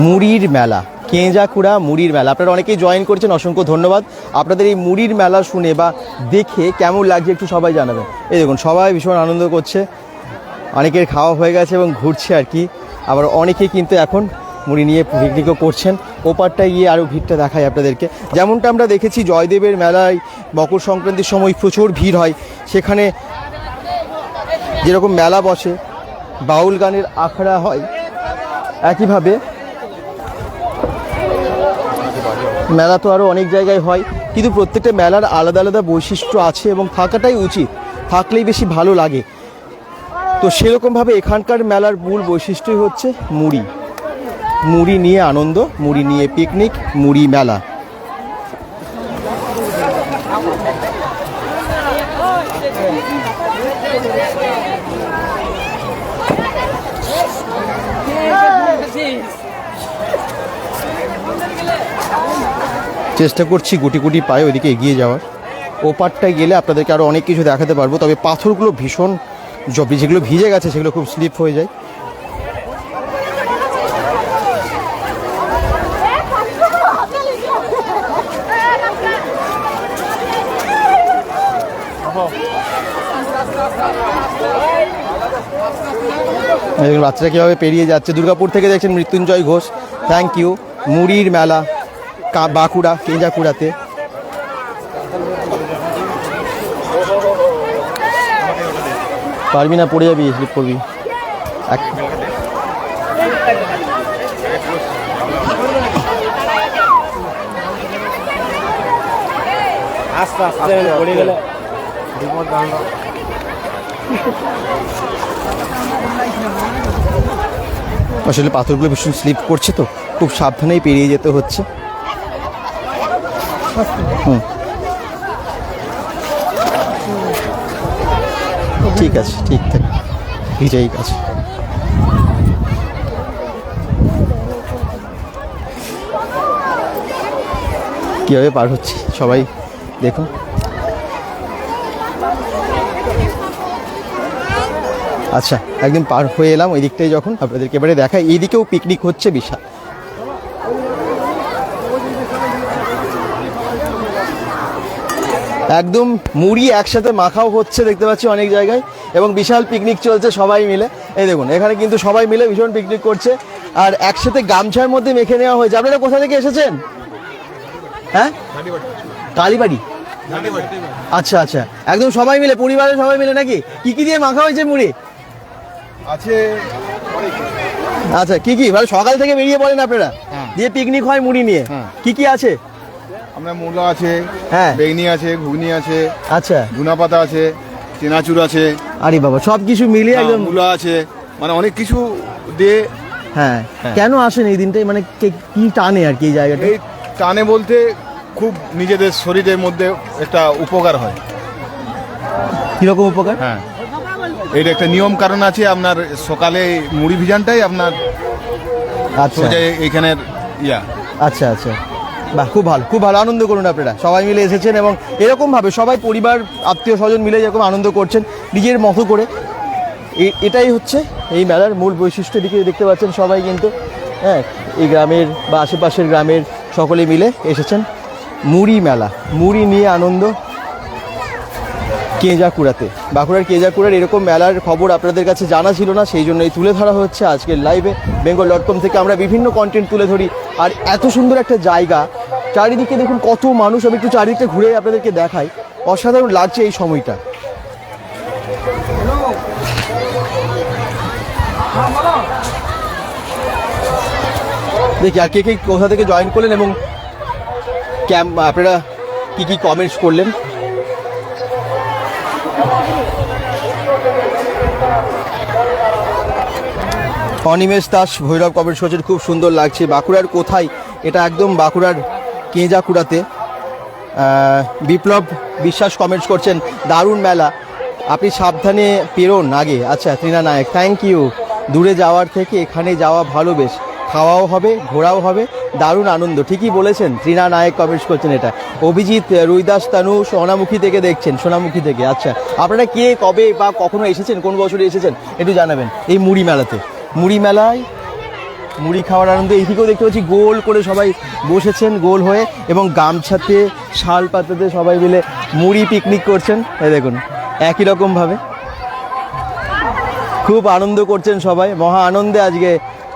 মুড়ির মেলা, কেঁজাকুড়া মুড়ির মেলা। আপনারা অনেকেই জয়েন করছেন, অসংখ্য ধন্যবাদ। আপনাদের এই মুড়ির মেলা শুনে বা দেখে কেমন লাগছে একটু সবাই জানাবেন। এই দেখুন সবাই ভীষণ আনন্দ করছে, অনেকের খাওয়া হয়ে গেছে এবং ঘুরছে আর কি। আবার অনেকেই কিন্তু এখন মুড়ি নিয়ে পিকনিকও করছেন। ওপারটায় গিয়ে আরও ভিড়টা দেখায় আপনাদেরকে। যেমনটা আমরা দেখেছি জয়দেবের মেলায় মকর সংক্রান্তির সময় প্রচুর ভিড় হয়, সেখানে যেরকম মেলা বসে, বাউল গানের আখড়া হয়, একইভাবে মেলা তো আরও অনেক জায়গায় হয়, কিন্তু প্রত্যেকটা মেলার আলাদা আলাদা বৈশিষ্ট্য আছে এবং থাকাটাই উচিত, থাকলেই বেশি ভালো লাগে। তো সেরকমভাবে এখানকার মেলার মূল বৈশিষ্ট্যই হচ্ছে মুড়ি, মুড়ি নিয়ে আনন্দ, মুড়ি নিয়ে পিকনিক, মুড়ি মেলা। চেষ্টা করছি গুটি গুটি পায়ে ওইদিকে এগিয়ে যাওয়ার। ওপারটায় গেলে আপনাদেরকে আরও অনেক কিছু দেখাতে পারবো। তবে পাথরগুলো ভীষণ যেগুলো ভিজে গেছে সেগুলো খুব স্লিপ হয়ে যায়। বাচ্চারা কীভাবে পেরিয়ে যাচ্ছে। দুর্গাপুর থেকে দেখছেন মৃত্যুঞ্জয় ঘোষ, থ্যাংক ইউ। মুড়ির মেলা বাঁকুড়া কেঞ্জাকুড়াতে। পারবি না, পড়ে যাবি, স্লিপ করবি। আস্তে আস্তে পড়ে গেলে আসলে পাথরগুলো ভীষণ স্লিপ করছে, তো খুব সাবধানেই পেরিয়ে যেতে হচ্ছে। ঠিক আছে, ঠিক থাকে, ভিজেই আছে। কীভাবে পার হচ্ছে সবাই দেখুন। আচ্ছা, একদম পার হয়ে এলাম ওই দিকটাই, যখন আপনাদেরকে এবারে দেখাই এইদিকেও পিকনিক হচ্ছে বিশাল। একদম মুড়ি একসাথে মাখাও হচ্ছে দেখতে পাচ্ছি অনেক জায়গায়, এবং বিশাল পিকনিক চলছে সবাই মিলে। এই দেখুন, এখানে কিন্তু সবাই মিলে ভীষণ পিকনিক করছে, আর একসাথে গামছার মধ্যে মেখে নেওয়া হয়েছে। আপনারা কোথা থেকে এসেছেন? হ্যাঁ, কালীবাড়ি। আচ্ছা আচ্ছা, একদম সবাই মিলে, পরিবারের সবাই মিলে নাকি? কি কি দিয়ে মাখা হয়েছে মুড়ি? আছে। আচ্ছা, কি কি মানে সকাল থেকে বেরিয়ে পড়েন আপনারা, দিয়ে পিকনিক হয় মুড়ি নিয়ে? কি কি আছে? আমরা মূলা আছে, হ্যাঁ, বেগনি আছে, ঘুগনি আছে, আচ্ছা, ধুনা পাতা আছে, চেনাচুর আছে। আরে বাবা, সব কিছু মিলিয়ে একদম মূলা আছে, মানে অনেক কিছু দিয়ে। হ্যাঁ, কেন আসেন এই দিনটাই, মানে কি টানে আর কি এই জায়গাটা? এই টানে বলতে খুব নিজেদের শরীরের মধ্যে একটা উপকার হয়। কিরকম উপকার? হ্যাঁ, এটা একটা নিয়ম কারণ আছে। আপনার সকালে মুড়ি ভিজানটাই আপনার আচ্ছা এইখানের আচ্ছা আচ্ছা, বাহ, খুব ভালো, খুব ভালো। আনন্দ করুন আপনারা, সবাই মিলে এসেছেন, এবং এরকমভাবে সবাই পরিবার আত্মীয় স্বজন মিলে যেরকম আনন্দ করছেন নিজের মতো করে। এটাই হচ্ছে এই মেলার মূল বৈশিষ্ট্য। দিকে দেখতে পাচ্ছেন সবাই কিন্তু, হ্যাঁ, এই গ্রামের বা আশেপাশের গ্রামের সকলে মিলে এসেছেন মুড়ি মেলা, মুড়ি নিয়ে আনন্দ। কেঞ্জাকুড়াতে, বাঁকুড়ার কেঞ্জাকুড়ার এরকম মেলার খবর আপনাদের কাছে জানা ছিল না, সেই জন্যই তুলে ধরা হচ্ছে আজকের লাইভে। bengal.com থেকে আমরা বিভিন্ন কন্টেন্ট তুলে ধরি, আর এত সুন্দর একটা জায়গা, চারিদিকে দেখুন কত মানুষ। আমি একটু চারিদিকে ঘুরে আপনাদেরকে দেখাই, অসাধারণ লাগছে এই সময়টা। দেখি আর কে কে কোথা থেকে জয়েন করলেন, এবং আপনারা কি কি কমেন্টস করলেন। অনিমেষ দাস ভৈরব কমেন্টস করছেন, খুব সুন্দর লাগছে। বাঁকুড়ার কোথায়? এটা একদম বাঁকুড়ার কেঞ্জাকুড়াতে। বিপ্লব বিশ্বাস কমেন্টস করছেন, দারুণ মেলা, আপনি সাবধানে পেরোন আগে। আচ্ছা, তৃণা নায়ক, থ্যাংক ইউ। দূরে যাওয়ার থেকে এখানে যাওয়া ভালো, বেশ খাওয়াও হবে, ঘোরাও হবে, দারুণ আনন্দ। ঠিকই বলেছেন, তৃণা নায়ক কমেন্টস করছেন এটা। অভিজিৎ রুইদাস তানু সোনামুখী থেকে দেখছেন, সোনামুখী থেকে। আচ্ছা, আপনারা কে কবে বা কখনো এসেছেন, কোন বছরে এসেছেন একটু জানাবেন এই মুড়ি মেলাতে। মুড়ি মেলায় মুড়ি খাওয়ার আনন্দ। এইদিকেও দেখতে পাচ্ছি গোল করে সবাই বসেছেন, গোল হয়ে, এবং গামছাতে শাল পাতাতে সবাই মিলে মুড়ি পিকনিক করছেন। এই দেখুন, একই রকমভাবে খুব আনন্দ করছেন সবাই, মহা আনন্দে। আজকে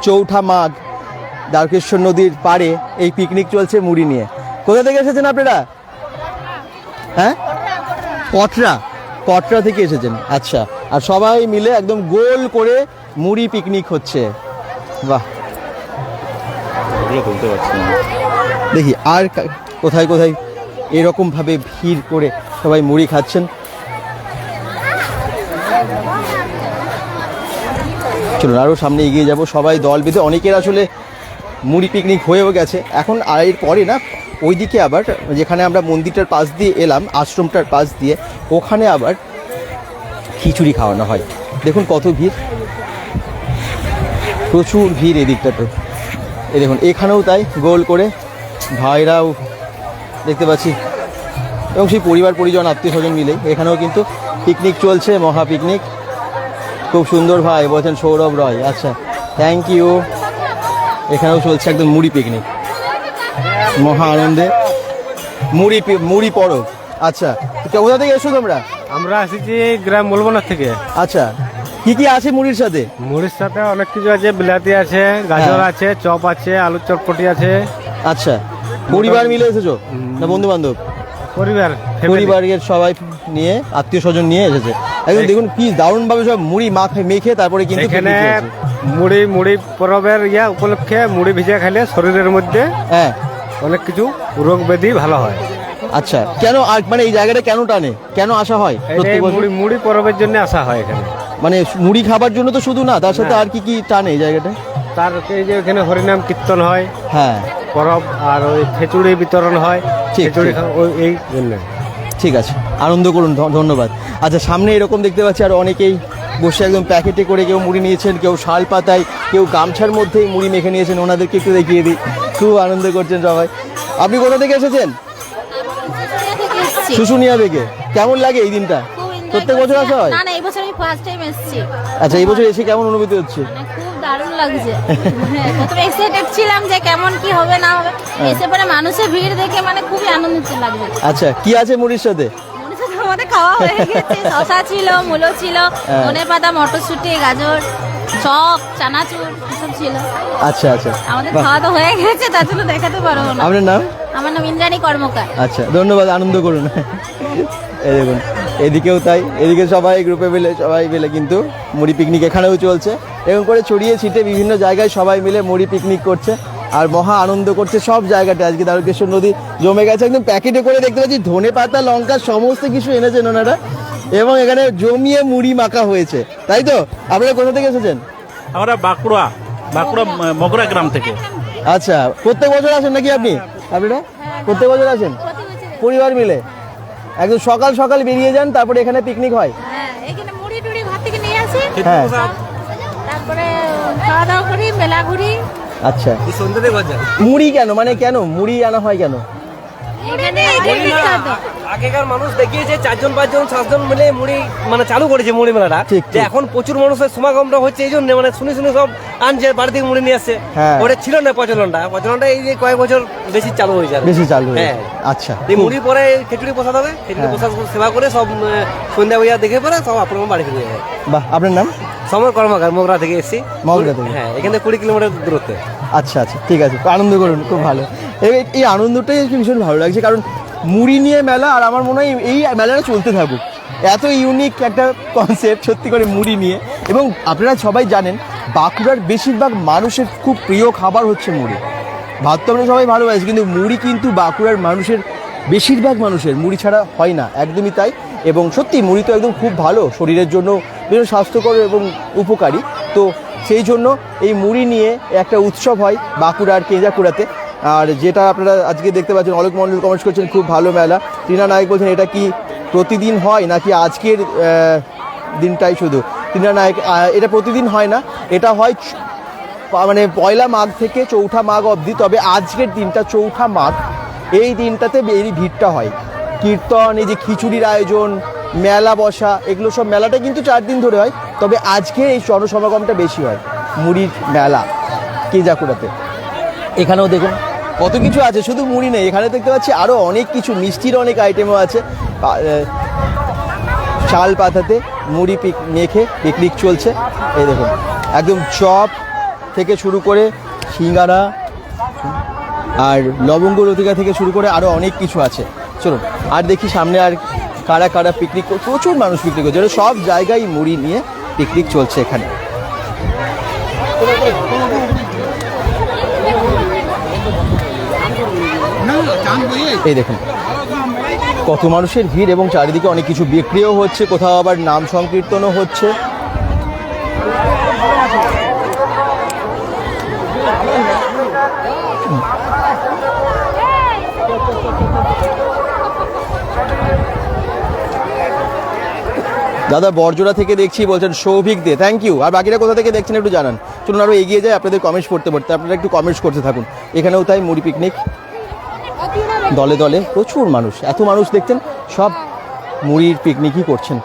4ঠা মাঘ, দ্বারকেশ্বর নদীর পাড়ে এই পিকনিক চলছে মুড়ি নিয়ে। কোথা থেকে এসেছেন আপনারা? হ্যাঁ, কটরা থেকে এসেছেন। আচ্ছা, আর সবাই মিলে একদম গোল করে মুড়ি পিকনিক হচ্ছে। বাহ, দেখি আর কোথায় কোথায় এরকমভাবে ভিড় করে সবাই মুড়ি খাচ্ছেন। চলুন আরও সামনে এগিয়ে যাব, সবাই দল বেঁধে। অনেকের আসলে মুড়ি পিকনিক হয়েও গেছে এখন, আর এর পরে না ওইদিকে আবার যেখানে আমরা মন্দিরটার পাশ দিয়ে এলাম, আশ্রমটার পাশ দিয়ে, ওখানে আবার খিচুড়ি খাওয়ানো হয়। দেখুন কত ভিড়, প্রচুর ভিড় এই দিকটাতে। এই দেখুন এখানেও তাই, গোল করে ভাইরাও দেখতে পাচ্ছি এবং সেই পরিবার পরিজন আত্মীয় স্বজন মিলে এখানেও কিন্তু পিকনিক চলছে, মহা পিকনিক। খুব সুন্দর ভাই বলছেন সৌরভ রয়, আচ্ছা থ্যাংক ইউ। এখানেও চলছে একদম মুড়ি পিকনিক, মহা আনন্দে মুড়ি পরব। আচ্ছা কোথা থেকে এসো তোমরা? আমরা এসেছি গ্রাম মূলবনার থেকে। আচ্ছা কি কি আছে মুড়ির সাথে? মুড়ির সাথে অনেক কিছু আছে, বিলাতি আছে, গাজর হ্যাঁ। আছে, চপ আছে, আলুর চটপটি আছে। আচ্ছা পরিবার মিলে এসেছো না বন্ধু বান্ধব? পরিবার family। পরিবারের সবাই নিয়ে আত্মীয় স্বজন নিয়ে এসেছে। একদম দেখুন কি দারুণ ভাবে সব মুড়ি মেখে তারপরে কিন্তু এখানে picnic চলছে। মুড়ি পরবের উপলক্ষে মুড়ি ভিজে খেলে শরীরের মধ্যে হ্যাঁ অনেক কিছু রোগ ব্যাধি ভালো হয়। আচ্ছা কেন মানে এই জায়গাটা কেন টানে, কেন আসা হয় এই প্রত্যেক বছর? মুড়ি পরবের জন্য আসা হয় এখানে। মানে মুড়ি খাবার জন্য তো শুধু না, তার সাথে আর কি কি টানে এই জায়গাটা? তার এই যে এখানে হরিনাম কীর্তন হয়, হ্যাঁ পরব, আর ওই খিচুড়ি বিতরণ হয়। ঠিক, খিচুড়ি ঠিক। ওই এই জন্য। ঠিক আছে আনন্দ করুন, ধন্যবাদ। আচ্ছা সামনে এরকম দেখতে পাচ্ছি আর অনেকেই বসে একদম প্যাকেটে করে কেউ মুড়ি নিয়েছেন, কেউ শাল পাতায়, কেউ গামছার মধ্যেই মুড়ি মেখে নিয়েছেন। ওনাদেরকে একটু দেখিয়ে দিই, খুব আনন্দ করছেন সবাই। আপনি কোথা থেকে এসেছেন? শুশুনিয়া থেকে। কেমন লাগে এই দিনটা? প্রত্যেক বছর আসা হয়? না না এই বছর আমি ফার্স্ট টাইম এসেছি। আচ্ছা এই বছর এসে কেমন অনুভূতি হচ্ছে? মানে খুব দারুণ লাগছে। হ্যাঁ, প্রথমে এক্সাইটেড ছিলাম যে কেমন কি হবে না হবে, এসে পরে মানুষের ভিড় দেখে মানে খুবই আনন্দিত লাগছে। আচ্ছা কি আছে মুড়ির সাথে? মনে হচ্ছে আমাদের খাওয়া হয়ে গেছে, শসা ছিল, মূলো ছিল, ধনেপাতা, মটরশুঁটি, গাজর, চপ, চানাচুর এসব ছিল। আচ্ছা আচ্ছা আমাদের বাহ। খাওয়া তো হয়ে গেছে, তার জন্য দেখাতে পারবো না। আপনার নাম? আমার নাম ইন্দ্রাণী কর্মকার। আচ্ছা ধন্যবাদ, আনন্দ করুন। এই দেখুন এদিকেও তাই, এদিকে সবাই গ্রুপে মিলে সবাই মিলে কিন্তু মুড়ি পিকনিক এখানেও চলছে। এরকম করে ছড়িয়ে ছিটে বিভিন্ন জায়গায় সবাই মিলে মুড়ি পিকনিক করছে আর মহা আনন্দ করছে সব জায়গাতে। আজকে দ্বারকেশ্বর নদী জমে গেছে, একদম প্যাকেটে করে দেখতে পাচ্ছি ধনে পাতা, লঙ্কা সমস্ত কিছু এনেছেন ওনারা এবং এখানে জমিয়ে মুড়ি মাখা হয়েছে, তাই তো? আপনারা কোথা থেকে এসেছেন? আমরা বাঁকুড়া মগরা গ্রাম থেকে। আচ্ছা প্রত্যেক বছর আসেন নাকি আপনি? আপনারা প্রত্যেক বছর আসেন পরিবার মিলে? একদম সকাল সকাল বেরিয়ে যান, তারপরে এখানে পিকনিক হয়? হ্যাঁ, এখানে মুড়ি টুড়ি ঘর থেকে নিয়ে আসি, হ্যাঁ তারপরে খাওয়া দাওয়া করি, মেলা ঘুরি। আচ্ছা সন্ধ্যাতে বাজার মুড়ি কেন, মানে কেন মুড়ি আনা হয় কেন? এখানে এটাই বিখ্যাত। আগেকার মানুষ দেখিয়েছে 4জন 5জন 7জন মিলে মুড়ি মানে চালু করেছে মুড়ি মেলাটা। ঠিক, যে ঠিক। এখন প্রচুর মানুষের সমাগমটা হচ্ছে এই জন্য, মানে শুনে শুনে সব আনছে বাড়ি থেকে মুড়ি নিয়ে আসছে। হ্যাঁ। ওটা ছিল না প্রচলনটা এই যে কয়েক বছর বেশি চালু হয়েছে আর কি। বেশি চালু হয়েছে। হ্যাঁ। আচ্ছা এই মুড়ি পরে খিচুড়ি প্রসাদ হবে, খিচুড়ি প্রসাদ সেবা করে সব সন্ধ্যা বইয়া দেখে পরে সব আপনার বাড়ি ফিরে যাবে। বাহ, আপনার নাম? সমর কর্মকার, মোগরা থেকে এসেছি। মগরা থেকে? হ্যাঁ, এখান থেকে 20 কিলোমিটার দূরত্বে। আচ্ছা আচ্ছা ঠিক আছে, আনন্দ করুন, খুব ভালো। এই আনন্দটাই একটু ভীষণ ভালো লাগছে, কারণ মুড়ি নিয়ে মেলা, আর আমার মনে হয় এই মেলাটা চলতে থাকুক। এত ইউনিক একটা কনসেপ্ট সত্যি করে মুড়ি নিয়ে। এবং আপনারা সবাই জানেন বাঁকুড়ার বেশিরভাগ মানুষের খুব প্রিয় খাবার হচ্ছে মুড়ি। ভাত তো আমরা সবাই ভালোবাসি, কিন্তু মুড়ি কিন্তু বাঁকুড়ার মানুষের বেশিরভাগ মানুষের মুড়ি ছাড়া হয় না, একদমই তাই। এবং সত্যি মুড়ি তো একদম খুব ভালো, শরীরের জন্য ভীষণ স্বাস্থ্যকর এবং উপকারী। তো সেই জন্য এই মুড়ি নিয়ে একটা উৎসব হয় বাঁকুড়ার কেঞ্জাকুড়াতে। আর যেটা আপনারা আজকে দেখতে পাচ্ছেন, অলোক মণ্ডল কমেন্টস করছেন খুব ভালো মেলা। টিনা নায়ক বলছেন এটা কি প্রতিদিন হয় নাকি আজকের দিনটাই শুধু? টিনা নায়ক এটা প্রতিদিন হয় না, এটা হয় মানে পয়লা মাঘ থেকে চৌঠা মাঘ অবধি। তবে আজকের দিনটা চৌঠা মাঘ, এই দিনটাতে এই ভিড়টা হয়। কীর্তন, এই যে খিচুড়ির আয়োজন, মেলা বসা, এগুলো সব মেলাটা কিন্তু 4 দিন ধরে হয়। তবে আজকে এই জনসমাগমটা বেশি হয় মুড়ির মেলা কেঞ্জাকুড়াতে। এখানেও দেখুন কত কিছু আছে, শুধু মুড়ি নেই, এখানে দেখতে পাচ্ছি আরও অনেক কিছু, মিষ্টির অনেক আইটেমও আছে। শাল পাতাতে মুড়ি মেখে পিকনিক চলছে। এই দেখুন একদম চপ থেকে শুরু করে সিঙ্গারা আর লবঙ্গ লতিকা থেকে শুরু করে আরও অনেক কিছু আছে। চলুন আর দেখি সামনে আর কারা কারা পিকনিক, প্রচুর মানুষ পিকনিক করছে। সব জায়গায় মুড়ি নিয়ে পিকনিক চলছে এখানে। এই দেখুন কত মানুষের ভিড় এবং চারিদিকে অনেক কিছু বিক্রিও হচ্ছে, কোথাও আবার নাম সংকীর্তনও হচ্ছে। দাদা বরজোড়া থেকে দেখছি বলছেন সৌভিক দে, থ্যাংক ইউ। আর বাকিরা কোথা থেকে দেখছেন একটু জানান। চলুন আরও এগিয়ে যায়, আপনাদের কমেন্টস পড়তে পড়তে আপনারা একটু কমেন্টস করতে থাকুন। এখানেও তাই মুড়ি পিকনিক। দলে দলে প্রচুর মানুষ, এত মানুষ দেখছেন, সব মুড়ির পিকনিকই করছেন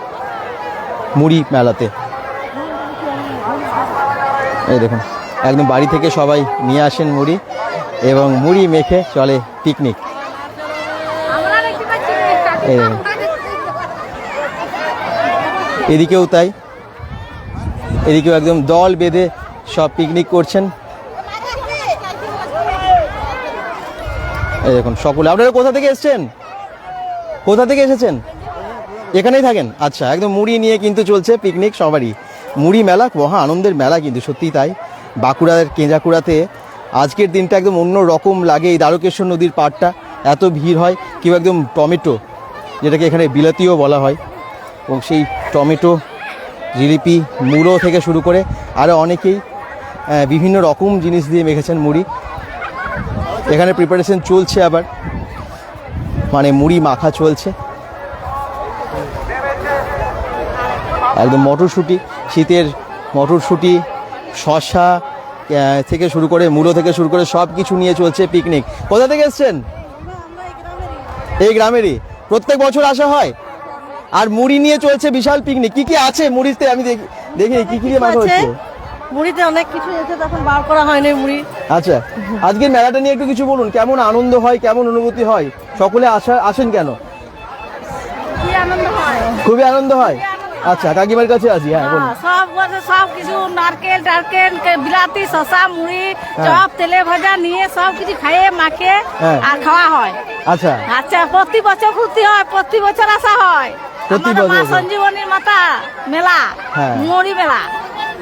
মুড়ি মেলাতে। এই দেখুন, একদম বাড়ি থেকে সবাই নিয়ে আসেন মুড়ি এবং মুড়ি মেখে চলে পিকনিক। এই দেখুন, এদিকেও তাই, এদিকেও একদম দল বেঁধে সব পিকনিক করছেন। এই দেখুন সকলে। আপনারা কোথা থেকে এসেছেন? কোথা থেকে এসেছেন? এখানেই থাকেন? আচ্ছা, একদম মুড়ি নিয়ে কিন্তু চলছে পিকনিক সবারই। মুড়ি মেলা মহা আনন্দের মেলা কিন্তু, সত্যিই তাই। বাঁকুড়ার কেঞ্জাকুড়াতে আজকের দিনটা একদম অন্য রকম লাগে। এই দ্বারকেশ্বর নদীর পাড়টা এত ভিড় হয়, কেউ একদম টমেটো, যেটাকে এখানে বিলাতিও বলা হয়, এবং সেই টমেটো, জিলিপি, মুড়ো থেকে শুরু করে আরও অনেকেই বিভিন্ন রকম জিনিস দিয়ে মেখেছেন মুড়ি। এখানে প্রিপারেশন চলছে, আবার মানে মুড়ি মাখা চলছে। একদম মটরশুঁটি, শীতের মটরশুঁটি, শসা থেকে শুরু করে মুড়ো থেকে শুরু করে সব কিছু নিয়ে চলছে পিকনিক। কোথা থেকে এসছেন? এই গ্রামেরই। প্রত্যেক বছর আসা হয়? আর মুড়ি নিয়ে চলছে বিশাল পিকনিক। কি কি আছে মুড়িতে? আমি দেখি কি কি দিয়ে মাখা হচ্ছে। মুড়িতে অনেক কিছু আছে, তখন বার করা হয়নি মুড়ি। আচ্ছা, আজকের মেলাটা নিয়ে একটু কিছু বলুন। কেমন আনন্দ হয়, কেমন অনুভূতি হয়? সকলে আসেন কেন? কি আনন্দ হয়? খুবই আনন্দ হয়। আচ্ছা, কাকিমার কাছে আসি। হ্যাঁ, বলুন। সব কিছু নারকেল টারকেল, বিলাতি, শসা, মুড়ি, চপ, তেলে ভাজা নিয়ে সব কিছু খাইয়ে মাখে আর খাওয়া হয়। আচ্ছা আচ্ছা, প্রতি বছর ঘুরতে হয়, প্রতি বছর আসা হয়। প্রতি আমাদের বছর মা সঞ্জীবনীর মাতা মেলা, হ্যাঁ। মুড়ি মেলা।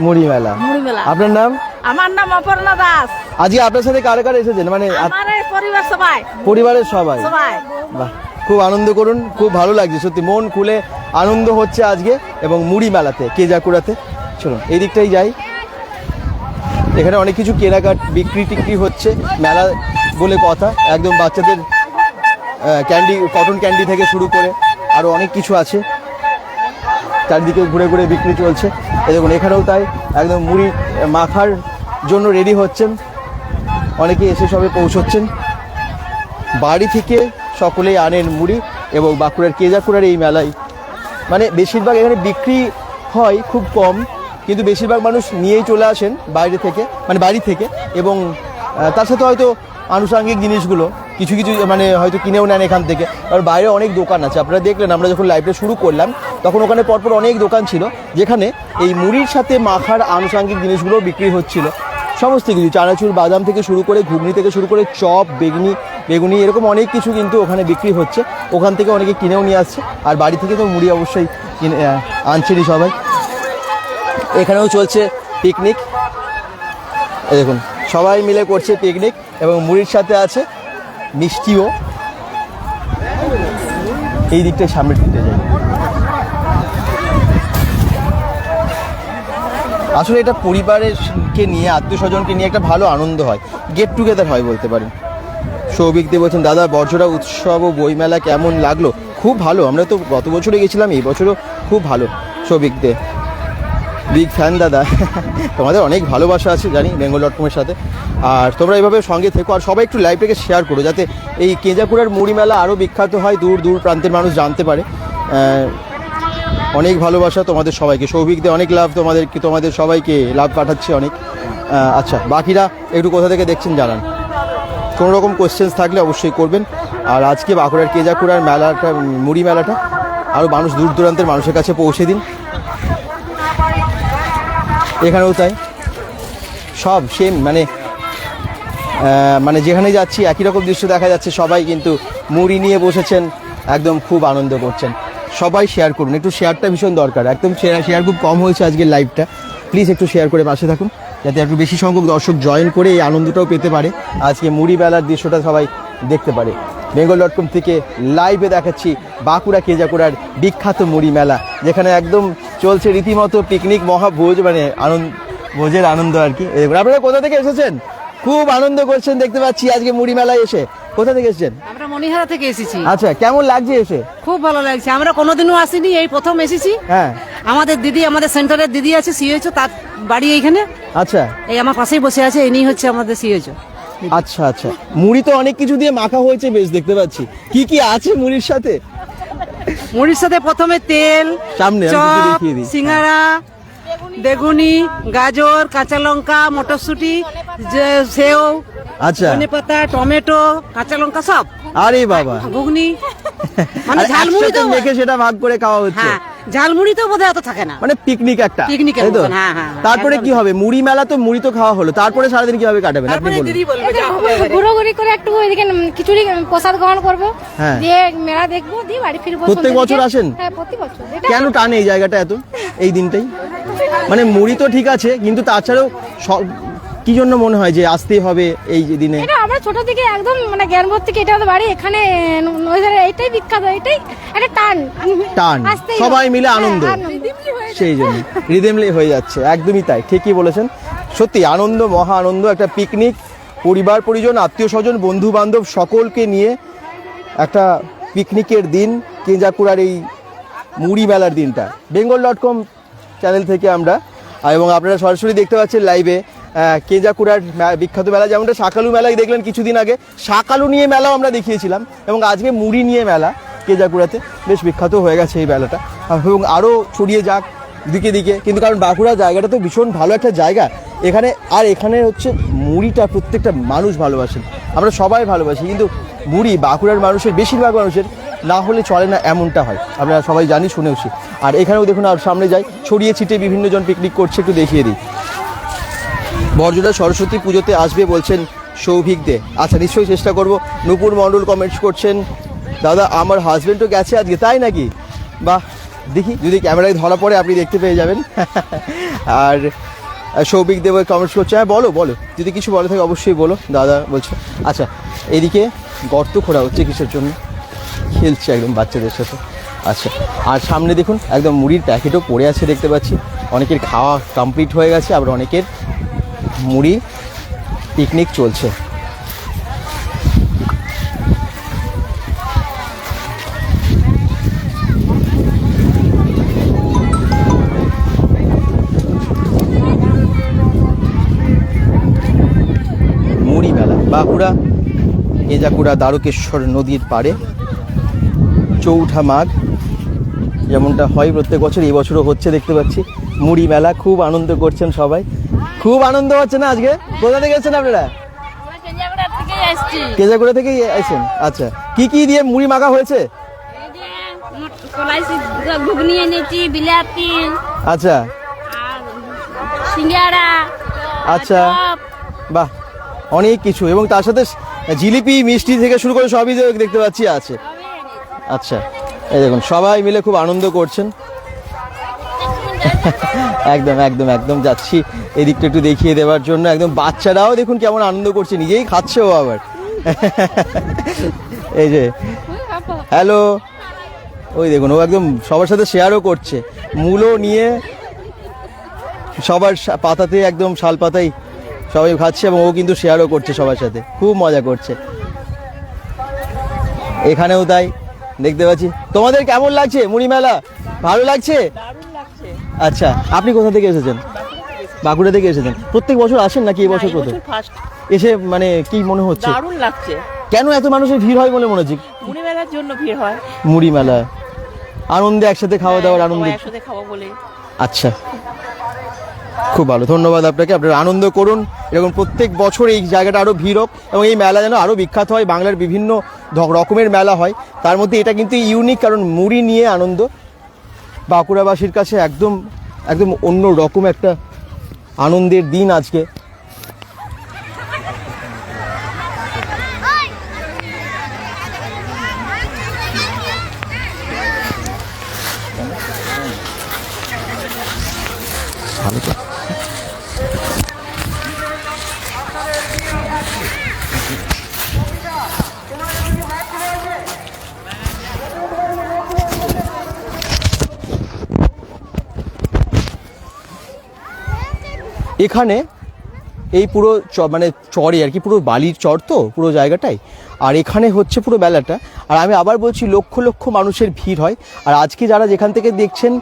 মুড়ি মেলা। মুড়ি মেলা। আপনার নাম? আমার নাম অপর্ণা দাস। আজকে আপনার সাথে কারা কারা এসেছেন? মানে আমার এই পরিবার সবাই। পরিবারের সবাই? সবাই। বাহ, খুব আনন্দ করুন, খুব ভালো লাগছে সত্যি, মন খুলে আনন্দ হচ্ছে আজকে। এবং মুড়ি মেলাতে, কেজাকুড়াতে। চলুন এই দিকটাই যাই। এখানে অনেক কিছু কেনাকাট, বিক্রি টিক্রি হচ্ছে, মেলা বলে কথা। একদম বাচ্চাদের ক্যান্ডি, কটন ক্যান্ডি থেকে শুরু করে আরও অনেক কিছু আছে। চারদিকে ঘুরে ঘুরে বিক্রি চলছে। এই দেখুন, এখানেও তাই, একদম মুড়ি মাখার জন্য রেডি হচ্ছেন, অনেকে এসে সবে পৌঁছচ্ছেন। বাড়ি থেকে সকলেই আনেন মুড়ি। এবং বাঁকুড়ার কেজাকুড়ার এই মেলায় মানে বেশিরভাগ এখানে বিক্রি হয় খুব কম, কিন্তু বেশিরভাগ মানুষ নিয়েই চলে আসেন বাইরে থেকে, মানে বাড়ি থেকে। এবং তার সাথে হয়তো আনুষঙ্গিক জিনিসগুলো কিছু কিছু মানে হয়তো কিনেও নেন এখান থেকে। আর বাইরে অনেক দোকান আছে, আপনারা দেখলেন আমরা যখন লাইভটা শুরু করলাম তখন ওখানে পরপর অনেক দোকান ছিল, যেখানে এই মুড়ির সাথে মাখার আনুষঙ্গিক জিনিসগুলো বিক্রি হচ্ছিল। সমস্ত কিছু, চানাচুর, বাদাম থেকে শুরু করে, ঘুগনি থেকে শুরু করে, চপ, বেগুনি এরকম অনেক কিছু কিন্তু ওখানে বিক্রি হচ্ছে। ওখান থেকে অনেকে কিনেও নিয়ে আসছে, আর বাড়ি থেকে তো মুড়ি অবশ্যই কিনে আনছেনই সবাই। এখানেও চলছে পিকনিক। দেখুন, সবাই মিলে করছে পিকনিক, এবং মুড়ির সাথে আছে মিষ্টিও। এই দিকটায় সামনের দিকটা যাই। আসলে এটা পরিবারকে নিয়ে, আত্মীয় স্বজনকে নিয়ে একটা ভালো আনন্দ হয়, গেট টুগেদার হয় বলতে পারেন। সৌভিক দে বলছেন, দাদা বর্জরা উৎসব ও বইমেলা কেমন লাগলো? খুব ভালো, আমরা তো গত বছরে গেছিলাম, এই বছরও খুব ভালো। সৌভিক দে বিগ ফ্যান দাদা। তোমাদের অনেক ভালোবাসা আছে জানি বেঙ্গল.com-এর সাথে। আর তোমরা এইভাবে সঙ্গে থেকো, আর সবাই একটু লাইভটাকে শেয়ার করো, যাতে এই কেজাকুড়ার মুড়ি মেলা আরও বিখ্যাত হয়, দূর দূর প্রান্তের মানুষ জানতে পারে। অনেক ভালোবাসা তোমাদের সবাইকে। সৌভিক দে অনেক লাভ তোমাদেরকে, তোমাদের সবাইকে লাভ পাঠাচ্ছে অনেক। আচ্ছা, বাকিরা একটু কোথা থেকে দেখছেন জানান। কোনো রকম কোয়েশ্চেন্স থাকলে অবশ্যই করবেন। আর আজকে বাঁকুড়ার কেজাকুড়ার মেলাটা, মুড়ি মেলাটা আরও মানুষ, দূর দূরান্তের মানুষের কাছে পৌঁছে দিন। এখানেও তাই, সব সেম, মানে যেখানে যাচ্ছি একই রকম দৃশ্য দেখা যাচ্ছে। সবাই কিন্তু মুড়ি নিয়ে বসেছেন, একদম খুব আনন্দ করছেন। সবাই শেয়ার করুন, একটু শেয়ারটা ভীষণ দরকার। একদম শেয়ার খুব কম হয়েছে আজকের লাইভটা, প্লিজ একটু শেয়ার করে পাশে থাকুন, যাতে একটু বেশি সংখ্যক দর্শক জয়েন করে এই আনন্দটাও পেতে পারে, আজকে মুড়ি মেলার দৃশ্যটা সবাই দেখতে পারে। বেঙ্গল.com থেকে লাইভে দেখাচ্ছি বাঁকুড়া কেজাকুড়ার বিখ্যাত মুড়ি মেলা, যেখানে একদম চলছে রীতিমতো পিকনিক, মহাভোজ, মানে ভোজের আনন্দ আর কি। আপনারা কোথা থেকে এসেছেন? খুব আনন্দ করছেন দেখতে পাচ্ছি আজকে মুড়ি মেলায় এসে। কোথা থেকে এসেছেন? আমরা মণিহারা থেকে এসেছি। আচ্ছা, কেমন লাগছে এসে? খুব ভালো লাগছে, আমরা কোনোদিনও আসিনি, এই প্রথম এসেছি। হ্যাঁ, আমাদের দিদি, আমাদের সেন্টারের দিদি আছে, সিএইচও, তার বাড়ি এইখানে। আচ্ছা, এই আমার পাশেই বসে আছে, ইনি হচ্ছে আমাদের সিএইচও। আচ্ছা আচ্ছা, মুড়ি তো অনেক কিছু দিয়ে মাখা হয়েছে বেশ দেখতে পাচ্ছি, কি কি আছে মুড়ির সাথে? মুড়ির সাথে প্রথমে তেল, সামনে আমি একটু চপ, দেখিয়ে দিই। সিঙ্গারা, বেগুনি, গাজর, কাঁচা লঙ্কা, মটরশুঁটি, সেও, আচ্ছা, ধনেপাতা, টমেটো, কাঁচা লঙ্কা সব, আরে বাবা, ঘুগনি, মানে আর ঝালমুড়ি তো একসাথে মেখে সেটা ভাগ করে খাওয়া হচ্ছে, হ্যাঁ ঝালমুড়ি তো বোধহয় অত থাকে না, মানে পিকনিক একটা, পিকনিকের তাই তো? মতন, হ্যাঁ, হ্যাঁ, তারপরে কি হবে? মুড়ি মেলা তো, মুড়ি তো খাওয়া হলো, তারপরে সারাদিন কিভাবে কাটাবেন আপনি তারপরে বলুন? দিদি বলবে যা হবে এবারে। ঘুরোঘুরি করে একটু ওইদিকে খিচুড়ি প্রসাদ গ্রহণ করবো, হ্যাঁ। দিয়ে মেলা দেখবো, দিয়ে বাড়ি ফিরবো। প্রত্যেক সন্ধ্যের বছর দিকে। আসেন? হ্যাঁ, প্রতি বছর। কেন টানে এই জায়গাটা এত, এই দিনটাই? মানে মুড়ি তো ঠিক আছে, কিন্তু তাছাড়াও কি জন্য মনে হয় যে আসতেই হবে এই যে দিনে? এটা আমরা ছোট থেকে একদম মানে জ্ঞান থেকে এটা আমাদের বাড়ি, এখানে এটাই বিখ্যাত, এটাই একটা টান টান, আসতেই সবাই হবে। মিলে হ্যাঁ, আনন্দ, হয়ে সেই জন্য রিদেমলি হয়ে যাচ্ছে, একদমই তাই, ঠিকই বলেছেন। সত্যি আনন্দ, মহা আনন্দ, একটা পিকনিক, পরিবার পরিজন, আত্মীয় স্বজন, বন্ধু বান্ধব সকলকে নিয়ে একটা পিকনিকের দিন, কেঞ্জাকুড়ার এই মুড়ি মেলার দিনটা। bengal.com চ্যানেল থেকে আমরা, এবং আপনারা সরাসরি দেখতে পাচ্ছেন লাইভে কেঞ্জাকুড়ার বিখ্যাত মেলা, যেমনটা শাকালু মেলায় দেখলেন কিছুদিন আগে, শাকালু নিয়ে মেলাও আমরা দেখিয়েছিলাম, এবং আজকে মুড়ি নিয়ে মেলা কেঞ্জাকুড়াতে বেশ বিখ্যাত হয়ে গেছে এই মেলাটা, এবং আরও ছড়িয়ে যাক দিকে দিকে। কিন্তু কারণ বাঁকুড়া জায়গাটা তো ভীষণ ভালো একটা জায়গা এখানে, আর এখানে হচ্ছে মুড়িটা প্রত্যেকটা মানুষ ভালোবাসেন, আমরা সবাই ভালোবাসি, কিন্তু মুড়ি বাঁকুড়ার মানুষের, বেশিরভাগ মানুষের না হলে চলে না, এমনটা হয়, আমরা সবাই জানি, শুনেওছি। আর এখানেও দেখুন, আর সামনে যাই, ছড়িয়ে ছিটিয়ে বিভিন্ন জন পিকনিক করছে, একটু দেখিয়ে দিই। বর্জনা সরস্বতী পুজোতে আসবে বলছেন সৌভিক দে, আচ্ছা নিশ্চয়ই চেষ্টা করব। নূপুর মণ্ডল কমেন্টস করছেন, দাদা আমার হাজবেন্ডও গেছে আজকে, তাই নাকি? বাহ, দেখি যদি ক্যামেরায় ধরা পড়ে আপনি দেখতে পেয়ে যাবেন। আর সৌভিক দেব কমেন্টস করছে, হ্যাঁ বলো বলো, যদি কিছু বলে থাকে অবশ্যই বলো, দাদা বলছে। আচ্ছা, এদিকে গর্ত খোঁড়া হচ্ছে কিসের জন্য, খেলছে একদম বাচ্চাদের সাথে। আচ্ছা, আর সামনে দেখুন একদম মুড়ির প্যাকেটও পড়ে আছে দেখতে পাচ্ছি, অনেকের খাওয়া কমপ্লিট হয়ে গেছে, আবার অনেকের মুড়ি পিকনিক চলছে। মুড়ি মেলা বাঁকুড়া কেঞ্জাকুড়া দ্বারকেশ্বর নদীর পাড়ে চৌঠা মাঘ, যেমনটা হয় প্রত্যেক বছর, এই বছরও হচ্ছে দেখতে পাচ্ছি। মুড়ি মেলা খুব আনন্দ করছেন সবাই, খুব আনন্দ হচ্ছে না আজকে? কোথা থেকে এসেছেন আপনারা? কেঞ্জাকুড়া থেকে এসেছেন, আচ্ছা। কি কি দিয়ে মুড়ি মাখা হয়েছে? ঘুগনি এনেছি, বিলাতি, আচ্ছা সিঙ্গারা, আচ্ছা, বাহ, অনেক কিছু, এবং তার সাথে জিলিপি, মিষ্টি থেকে শুরু করে সবই দেখতে পাচ্ছি আছে। আচ্ছা, এই দেখুন সবাই মিলে খুব আনন্দ করছেন। একদম একদম একদম যাচ্ছি এদিকটা একটু দেখিয়ে দেওয়ার জন্য, একদম বাচ্চারাও দেখুন কেমন আনন্দ করছে, নিজেই খাচ্ছে ও আবার। এই যে হ্যালো, ওই দেখুন ও একদম সবার সাথে শেয়ারও করছে, মূলো নিয়ে সবার পাতাতে, একদম শাল পাতাই সবাই খাচ্ছে, এবং ও কিন্তু শেয়ারও করছে সবার সাথে, খুব মজা করছে। এখানেও তাই দেখতে পাচ্ছি। তোমাদের কেমন লাগছে মুড়ি মেলা? ভালো লাগছে? আচ্ছা, আপনি কোথা থেকে এসেছেন? বাঁকুড়া থেকে এসেছেন। প্রত্যেক বছর আসেন নাকি এই বছর প্রথম এসে? মানে কি মনে হচ্ছে? দারুণ লাগছে। কেন এত মানুষের ভিড় হয় বলে মনে হচ্ছে? মুড়ি মেলার জন্য ভিড় হয়। মুড়ি মেলা আনন্দে, একসাথে খাওয়া দাওয়ার আনন্দে, একসাথে খাবো বলে। আচ্ছা, খুব ভালো, ধন্যবাদ আপনাকে। আপনারা আনন্দ করুন, এরকম প্রত্যেক বছর এই জায়গাটা আরও ভিড় হোক, এবং এই মেলা যেন আরও বিখ্যাত হয়। বাংলার বিভিন্ন রকমের মেলা হয়, তার মধ্যে এটা কিন্তু ইউনিক, কারণ মুড়ি নিয়ে আনন্দ বাঁকুড়াবাসীর কাছে একদম একদম অন্য রকম একটা আনন্দের দিন আজকে। এখানে এই পুরো মানে চরে আর কি, পুরো বালির চর তো পুরো জায়গাটাই, আর এখানে হচ্ছে পুরো মেলাটা। আর আমি আবার বলছি, লক্ষ লক্ষ মানুষের ভিড় হয়। আর আজকে যারা যেখান থেকে দেখছেন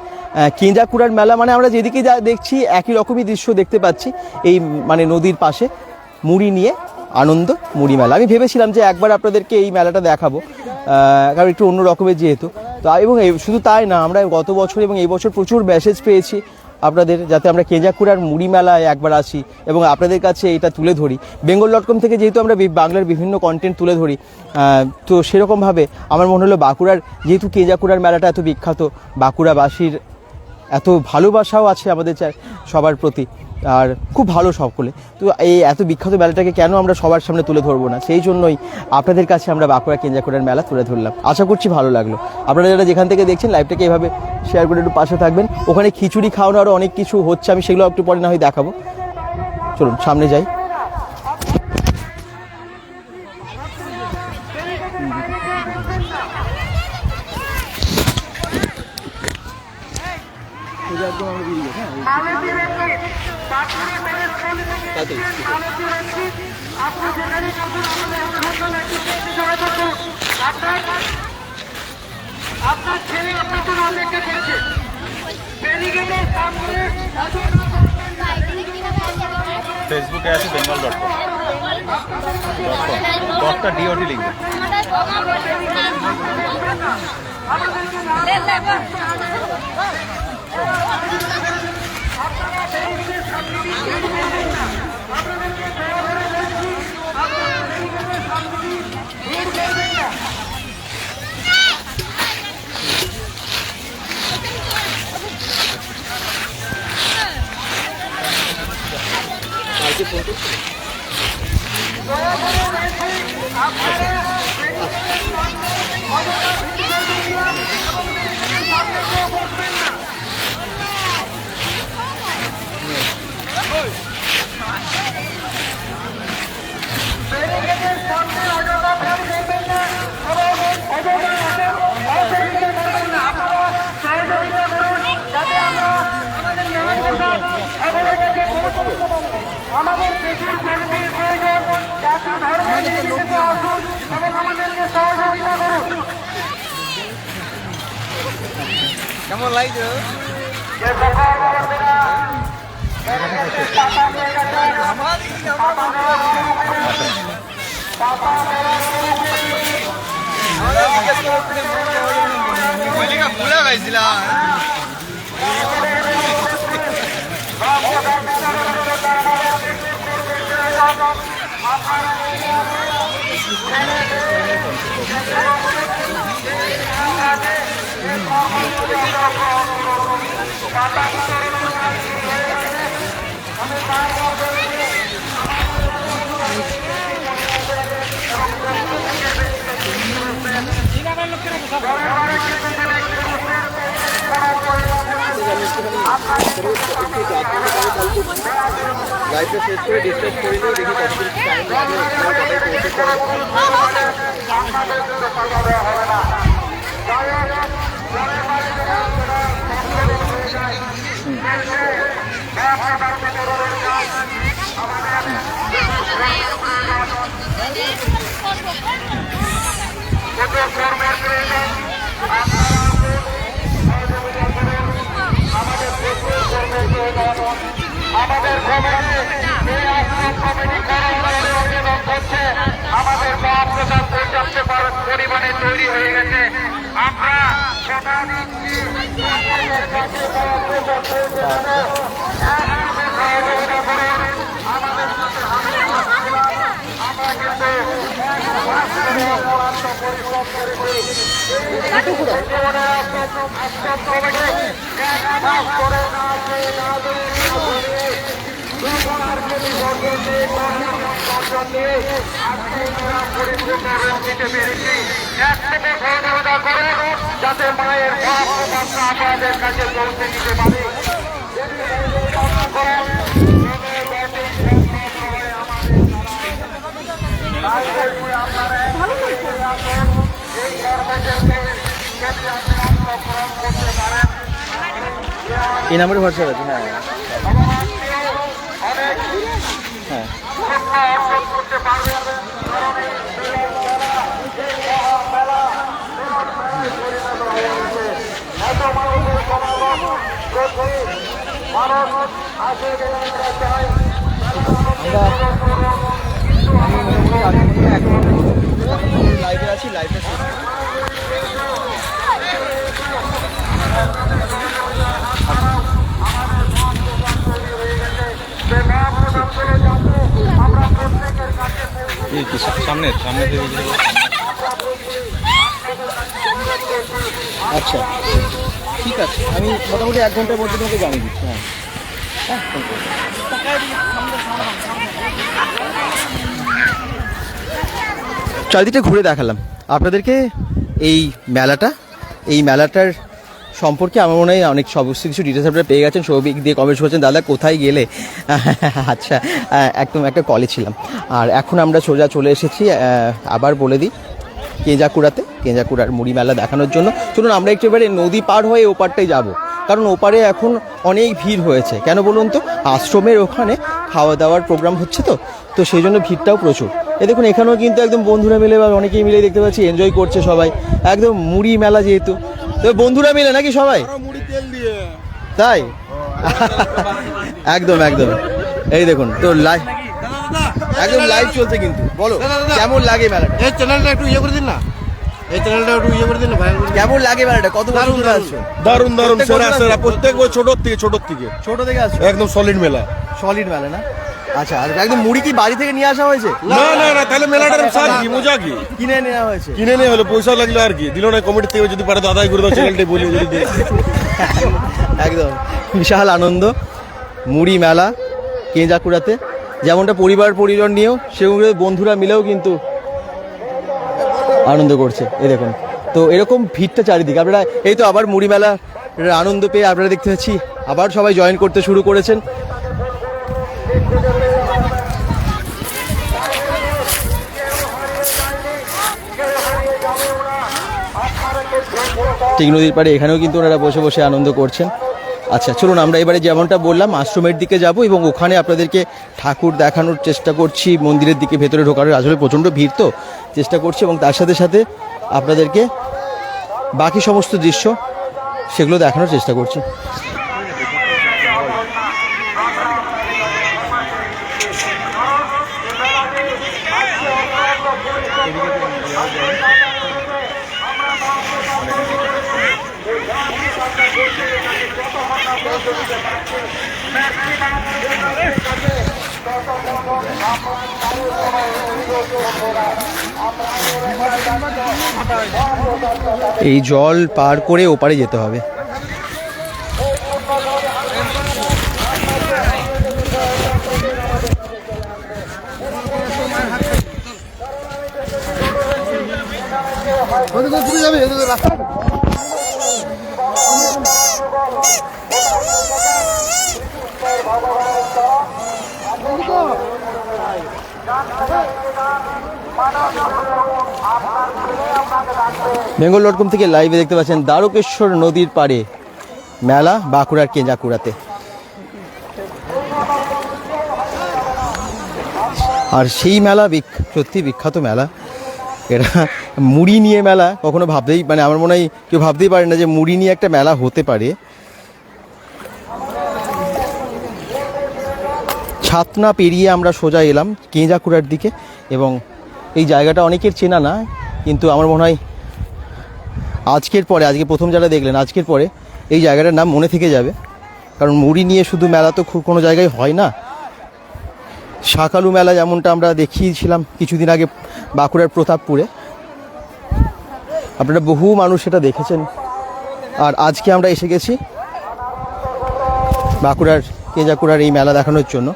কেঞ্জাকুড়ার মেলা, মানে আমরা যেদিকে যা দেখছি একই রকমই দৃশ্য দেখতে পাচ্ছি, এই মানে নদীর পাশে মুড়ি নিয়ে আনন্দ মুড়ি মেলা। আমি ভেবেছিলাম যে একবার আপনাদেরকে এই মেলাটা দেখাবো, কারণ একটু অন্য রকমের যেহেতু। তো এবং শুধু তাই না, আমরা গত বছর এবং এই বছর প্রচুর মেসেজ পেয়েছি আপনাদের, যাতে আমরা কেঞ্জাকুড়ার মুড়ি মেলায় একবার আসি এবং আপনাদের কাছে এটা তুলে ধরি। bengal.com থেকে যেহেতু আমরা বাংলার বিভিন্ন কন্টেন্ট তুলে ধরি, তো সেরকমভাবে আমার মনে হলো বাঁকুড়ার, যেহেতু কেঞ্জাকুড়ার মেলাটা এত বিখ্যাত, বাঁকুড়াবাসীর এত ভালোবাসাও আছে আমাদের সবার প্রতি, আর খুব ভালো সকলে। তো এই এত বিখ্যাত মেলাটাকে কেন আমরা সবার সামনে তুলে ধরবো না, সেই জন্যই আপনাদের কাছে আমরা বাঁকুড়া কেঞ্জাকুড়ার মেলা তুলে ধরলাম। আশা করছি ভালো লাগলো। আপনারা যারা যেখান থেকে দেখছেন লাইভটাকে এভাবে শেয়ার করে একটু পাশে থাকবেন। ওখানে খিচুড়ি খাওয়ানো আরও অনেক কিছু হচ্ছে, আমি সেগুলো একটু পরে না হয় দেখাবো। চলুন সামনে যাই। ফেসবুকে আছে bengal.com ডটটা ডিওটি লিখবে। আমাদের দেশের জনগণের প্রয়োজন, জাতি ধর্ম নির্বিশেষে আসুন এবং আমাদেরকে সহযোগিতা করুন। কেমন লাগছে? ভুলে গেছিলাম। লাইভটা শেষ করে ডিসকাস করে নিয়ে দেখি কতদিন টাইম লাগে। আমাদের আমাদের মহাপ্রসাদ পর্যাপ্ত পরিমাণে তৈরি হয়ে গেছে। আমরা যাতে মায়ের মহাপ্রসাদ আপনাদের কাছে পৌঁছে দিতে পারে। এই নাম্বারে হোয়াটসঅ্যাপ আছে। হ্যাঁ হ্যাঁ দেখি। সামনে সামনে আচ্ছা ঠিক আছে, আমি মোটামুটি 1 ঘন্টার মধ্যে তোমাকে জানিয়ে দিচ্ছি। হ্যাঁ চারিদিকটা ঘুরে দেখালাম আপনাদেরকে। এই মেলাটার সম্পর্কে আমার মনে হয় অনেক সমস্ত কিছু ডিটেলস আপনারা পেয়ে গেছেন। সৌভিক দিয়ে কমেন্টস করছেন, দাদা কোথায় গেলে? আচ্ছা, একদম একটা কলে ছিলাম। আর এখন আমরা সোজা চলে এসেছি, আবার বলে দিই, কেঞ্জাকুড়ার মুড়ি মেলা দেখানোর জন্য। চলুন আমরা একটু এবারে নদী পার হয়ে ওপারটাই যাব, কারণ ওপারে এখন অনেক ভিড় হয়েছে। কেন বলুন তো, আশ্রমের ওখানে খাওয়া দাওয়ার প্রোগ্রাম হচ্ছে, তো সেই জন্য ভিড়টাও প্রচুর। দেখুন এখানেও কিন্তু একদম বন্ধুরা মিলে বা অনেকেই মিলে দেখতে পাচ্ছি এনজয় করছে সবাই। একদম মুড়ি মেলা যেহেতু, তো বন্ধুরা মিলে নাকি সবাই, তাই একদম এই দেখুন তো একদম লাইভ চলছে কিন্তু। বলো কেমন লাগে মেলাটা? এই চ্যানেলটা একটু ইয়ে করে দিন না, কেমন লাগে মেলাটা? কত বছর ধরে আসছো? দারুন সেরা প্রত্যেক বছর ছোট থেকে আসছো? একদম সলিড মেলা না? আচ্ছা, আর একদম মুড়ি কি বাড়ি থেকে নিয়ে আসা হয়েছে? না, তাহলে মেলাটার সার কি মজা কি কিনে নেওয়া হয়েছে? কিনে নিয়ে হলো, পয়সা লাগলো আর কি, দিল না কমিটি থেকে, যদি পারে দাদাই করে দাও চ্যানেলটাই বলি যদি একদম বিশাল আনন্দ মুড়ি মেলা কেঞ্জাকুড়াতে, যেমনটা পরিবার নিয়েও সেগুলো বন্ধুরা মিলেও কিন্তু আনন্দ করছে। এই দেখুন তো এরকম ভিড়টা চারিদিকে। আপনারা এই তো আবার মুড়ি মেলা আনন্দ পেয়ে আপনারা দেখতে পাচ্ছি আবার সবাই জয়েন করতে শুরু করেছেন। ঠিক নদীর পাড়ে এখানেও কিন্তু ওনারা বসে বসে আনন্দ করছেন। আচ্ছা চলুন আমরা এবারে যেমনটা বললাম আশ্রমের দিকে যাব এবং ওখানে আপনাদেরকে ঠাকুর দেখানোর চেষ্টা করছি, মন্দিরের দিকে ভেতরে ঢোকানোর। আসলে প্রচণ্ড ভিড় তো, চেষ্টা করছি, এবং তার সাথে সাথে আপনাদেরকে বাকি সমস্ত দৃশ্য সেগুলো দেখানোর চেষ্টা করছি। এই জল পার করে ওপারে যেতে হবে। bengal.com থেকে লাইভে দেখতে পাচ্ছেন দ্বারকেশ্বর নদীর পাড়ে মেলা বাঁকুড়ার কেঞ্জাকুড়াতে। আর সেই মেলা সত্যি বিখ্যাত মেলা। এটা মুড়ি নিয়ে মেলা, কখনো ভাবতেই আমার মনে হয় কেউ ভাবতেই পারে না যে মুড়ি নিয়ে একটা মেলা হতে পারে। ছাতনা পেরিয়ে আমরা সোজা এলাম কেঞ্জাকুড়ার দিকে, এবং এই জায়গাটা অনেকের চেনা না, কিন্তু আমার মনে হয় আজকে প্রথম যারা দেখলেন আজকের পরে এই জায়গাটার নাম মনে থেকে যাবে, কারণ মুড়ি নিয়ে শুধু মেলা তো খুব কোনো জায়গায় হয় না। শাকালু মেলা যেমনটা আমরা দেখিয়েছিলাম কিছুদিন আগে বাঁকুড়ার প্রতাপপুরে, আপনারা বহু মানুষ সেটা দেখেছেন। আর আজকে আমরা এসে গেছি বাঁকুড়ার কেঞ্জাকুড়ার এই মেলা দেখানোর জন্য।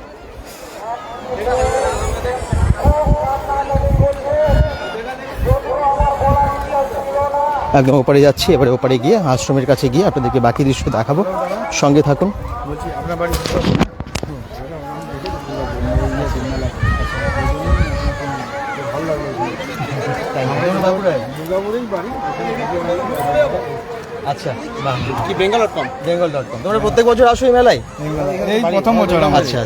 একদম ওপারে যাচ্ছি, এবারে ওপারে গিয়ে আশ্রমের কাছে গিয়ে আপনাদেরকে বাকি দৃশ্য দেখাবো, সঙ্গে থাকুন। আচ্ছা, কি bengal.com তোমরা প্রত্যেক বছর আসো এই মেলায়? এই প্রথম বছর। আচ্ছা,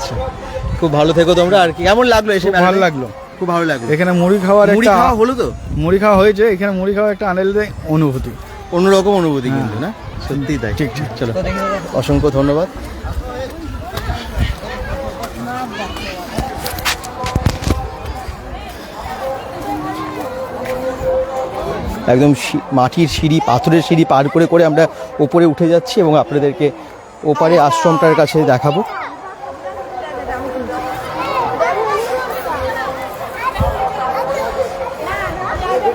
খুব ভালো থেকো তোমরা। আর কি কেমন লাগলো এসে? ভালো লাগলো, খুব ভালো লাগলো। এখানে মুড়ি খাওয়া হলো তো? মুড়ি খাওয়া হয়েছে, এখানে মুড়ি খাওয়া একটা আনন্দের অনুভূতি, অন্যরকম অনুভূতি কিন্তু, না সত্যিই তাই। ঠিক চলো, অসংখ্য ধন্যবাদ। একদম মাটির সিঁড়ি, পাথরের সিঁড়ি পার করে করে আমরা ওপরে উঠে যাচ্ছি এবং আপনাদেরকে ওপারে আশ্রমটার কাছে দেখাবো।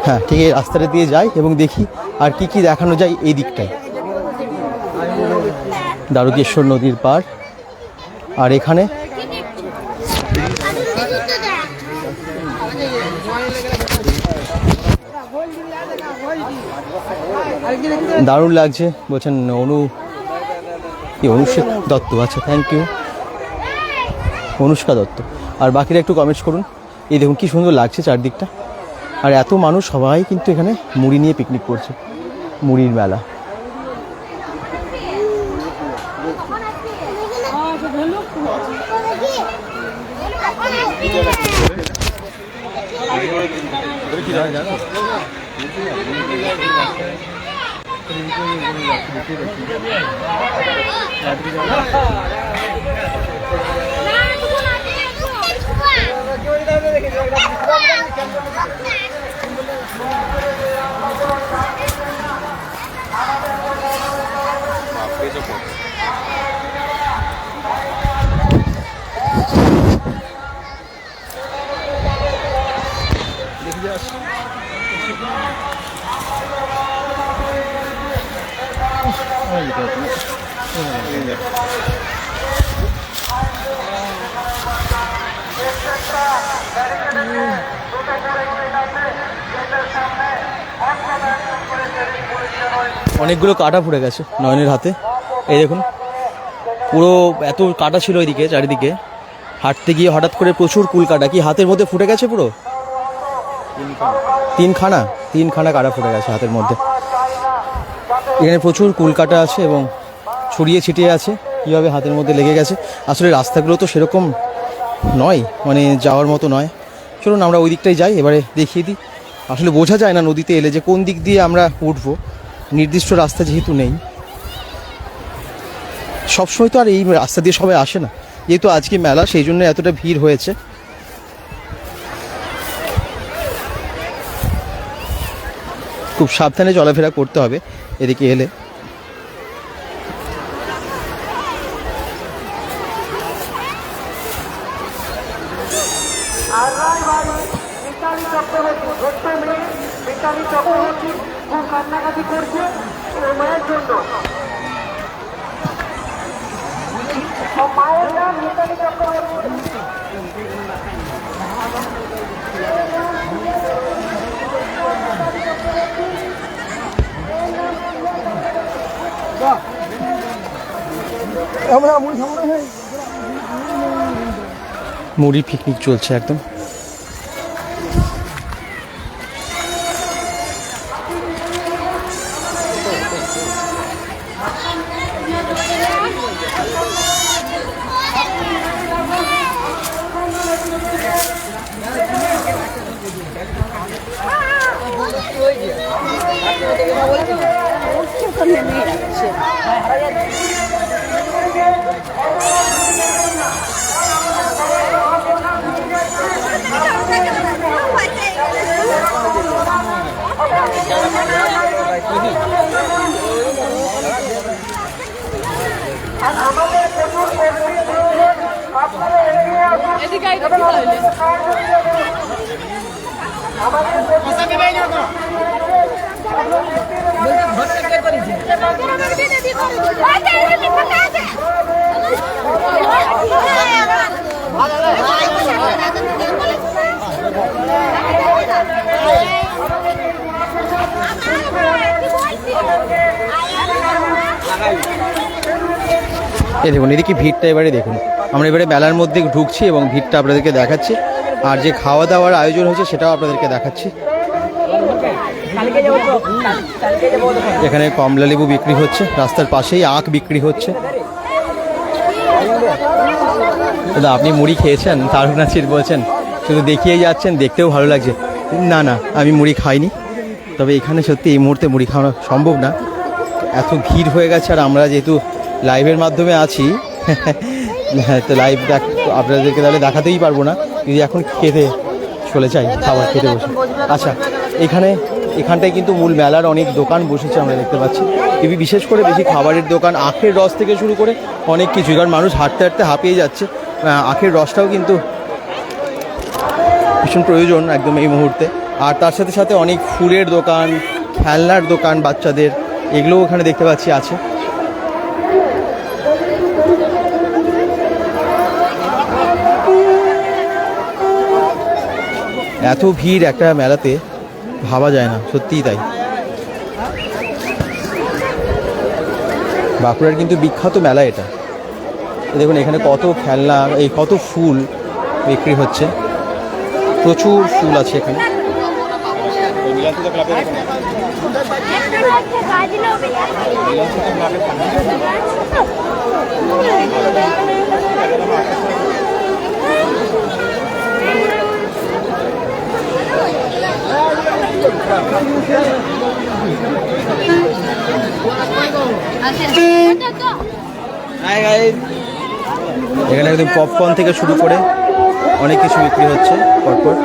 হ্যাঁ ঠিক এই রাস্তাটা দিয়ে যাই এবং দেখি আর কি কি দেখানো যায় এই দিকটায়। দ্বারকেশ্বর নদীর পার, আর এখানে দারুণ লাগছে বলছেন অনুষ্কা দত্ত। আচ্ছা, থ্যাংক ইউ অনুষ্কা দত্ত। আর বাকিরা একটু কমেন্টস করুন। এই দেখুন কি সুন্দর লাগছে চারদিকটা, আর এত মানুষ সবাই কিন্তু এখানে মুড়ি নিয়ে পিকনিক করছে, মুড়ির মেলা। অনেকগুলো কাটা ফুটে গেছে নয়নের হাতে। এই দেখুন পুরো এত কাটা ছিল ওইদিকে চারিদিকে, হাঁটতে গিয়ে হঠাৎ করে প্রচুর কুল কাটা কি হাতের মধ্যে ফুটে গেছে পুরো তিনখানা কাটা ফুটে গেছে হাতের মধ্যে। এখানে প্রচুর কুল কাটা আছে এবং ছড়িয়ে ছিটিয়ে আছে, কীভাবে হাতের মধ্যে লেগে গেছে। আসলে রাস্তাগুলো তো সেরকম নয়, মানে যাওয়ার মতো নয়। চলুন আমরা ওই দিকটাই যাই, এবারে দেখিয়ে দিই। আসলে বোঝা যায় না নদীতে এলে যে কোন দিক দিয়ে আমরা উঠবো, নির্দিষ্ট রাস্তা যেহেতু নেই। সবসময় তো আর এই রাস্তা দিয়ে সবাই আসে না, যেহেতু আজকে মেলা সেই জন্য এতটা ভিড় হয়েছে। খুব সাবধানে চলাফেরা করতে হবে এদিকে এলে। মুড়ি পিকনিক চলছে একদম। এই দেখুন এদিকে ভিড়টা, এবারে দেখুন আমরা এবারে মেলার মধ্যে ঢুকছি এবং ভিড়টা আপনাদেরকে দেখাচ্ছি, আর যে খাওয়া দাওয়ার আয়োজন হয়েছে সেটাও আপনাদেরকে দেখাচ্ছি। এখানে কমলা লেবু বিক্রি হচ্ছে, রাস্তার পাশেই আখ বিক্রি হচ্ছে। দাদা আপনি মুড়ি খেয়েছেন? দারুণ আছে বলছেন, শুধু দেখিয়েই যাচ্ছেন, দেখতেও ভালো লাগছে। না না আমি মুড়ি খাইনি, তবে এখানে সত্যি এই মুহূর্তে মুড়ি খাওয়া সম্ভব না, এত ভিড় হয়ে গেছে। আর আমরা যেহেতু লাইভের মাধ্যমে আছি তো লাইভ আপনাদেরকে তাহলে দেখাতেই পারবো না, যদি এখন খেতে চলে যাই, খাবার খেতে বসে। আচ্ছা এখানটায় কিন্তু মূল মেলার অনেক দোকান বসেছে আমরা দেখতে পাচ্ছি, বিশেষ করে বেশি খাবারের দোকান, আখের রস থেকে শুরু করে অনেক কিছু, কারণ মানুষ হাঁটতে হাঁটতে হাঁপিয়ে যাচ্ছে। আখের রসটাও কিন্তু ভীষণ প্রয়োজন একদম এই মুহূর্তে, আর তার সাথে সাথে অনেক ফুলের দোকান, খেলনার দোকান বাচ্চাদের, এগুলোও ওখানে দেখতে পাচ্ছি আছে। এত ভিড় একটা মেলাতে ভাবা যায় না, সত্যিই তাই। বাঁকুড়ার কিন্তু বিখ্যাত মেলা এটা। দেখুন এখানে কত খেলনা, এই কত ফুল বিক্রি হচ্ছে, প্রচুর ফুল আছে এখানে। এখানে একদম পপকর্ন থেকে শুরু করে অনেক কিছু বিক্রি হচ্ছে পরপর।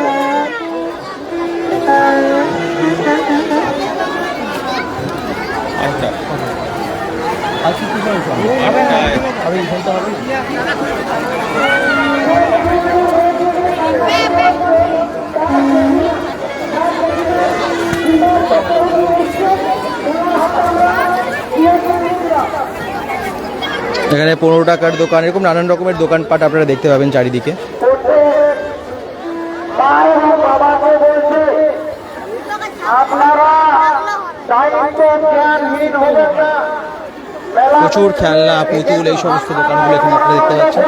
এখানে 15 টাকার দোকান, এরকম নানান রকমের দোকানপাট আপনারা দেখতে পাবেন চারিদিকে। প্রচুর খেলনা, পুতুল, এই সমস্ত দোকানগুলো এখানে আপনারা দেখতে পাচ্ছেন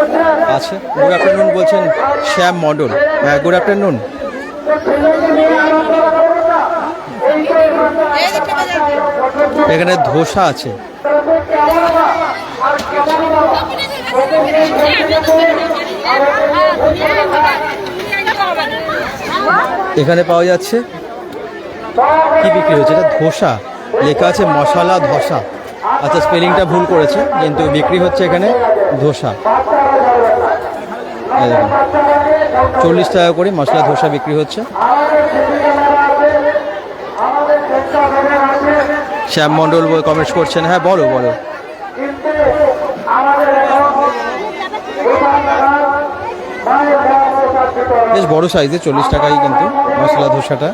আছে। গুড আফটারনুন বলছেন শ্যাম মণ্ডল। হ্যাঁ, গুড আফটারনুন। এখানে ধোসা আছে। এখানে পাওয়া যাচ্ছে কি বিক্রি হচ্ছে, এটা ধোসা, লেখা আছে মশলা ধোসা। আচ্ছা, স্পেলিংটা ভুল করেছে, কিন্তু বিক্রি হচ্ছে এখানে ধোসা। 40 টাকা করে মশলা ধোসা বিক্রি হচ্ছে। শ্যাম মণ্ডল কমেন্টস করছেন। হ্যাঁ, বলো বলো। বেশ বড় সাইজে, 40 টাকাই কিন্তু মশলা ধোসাটা।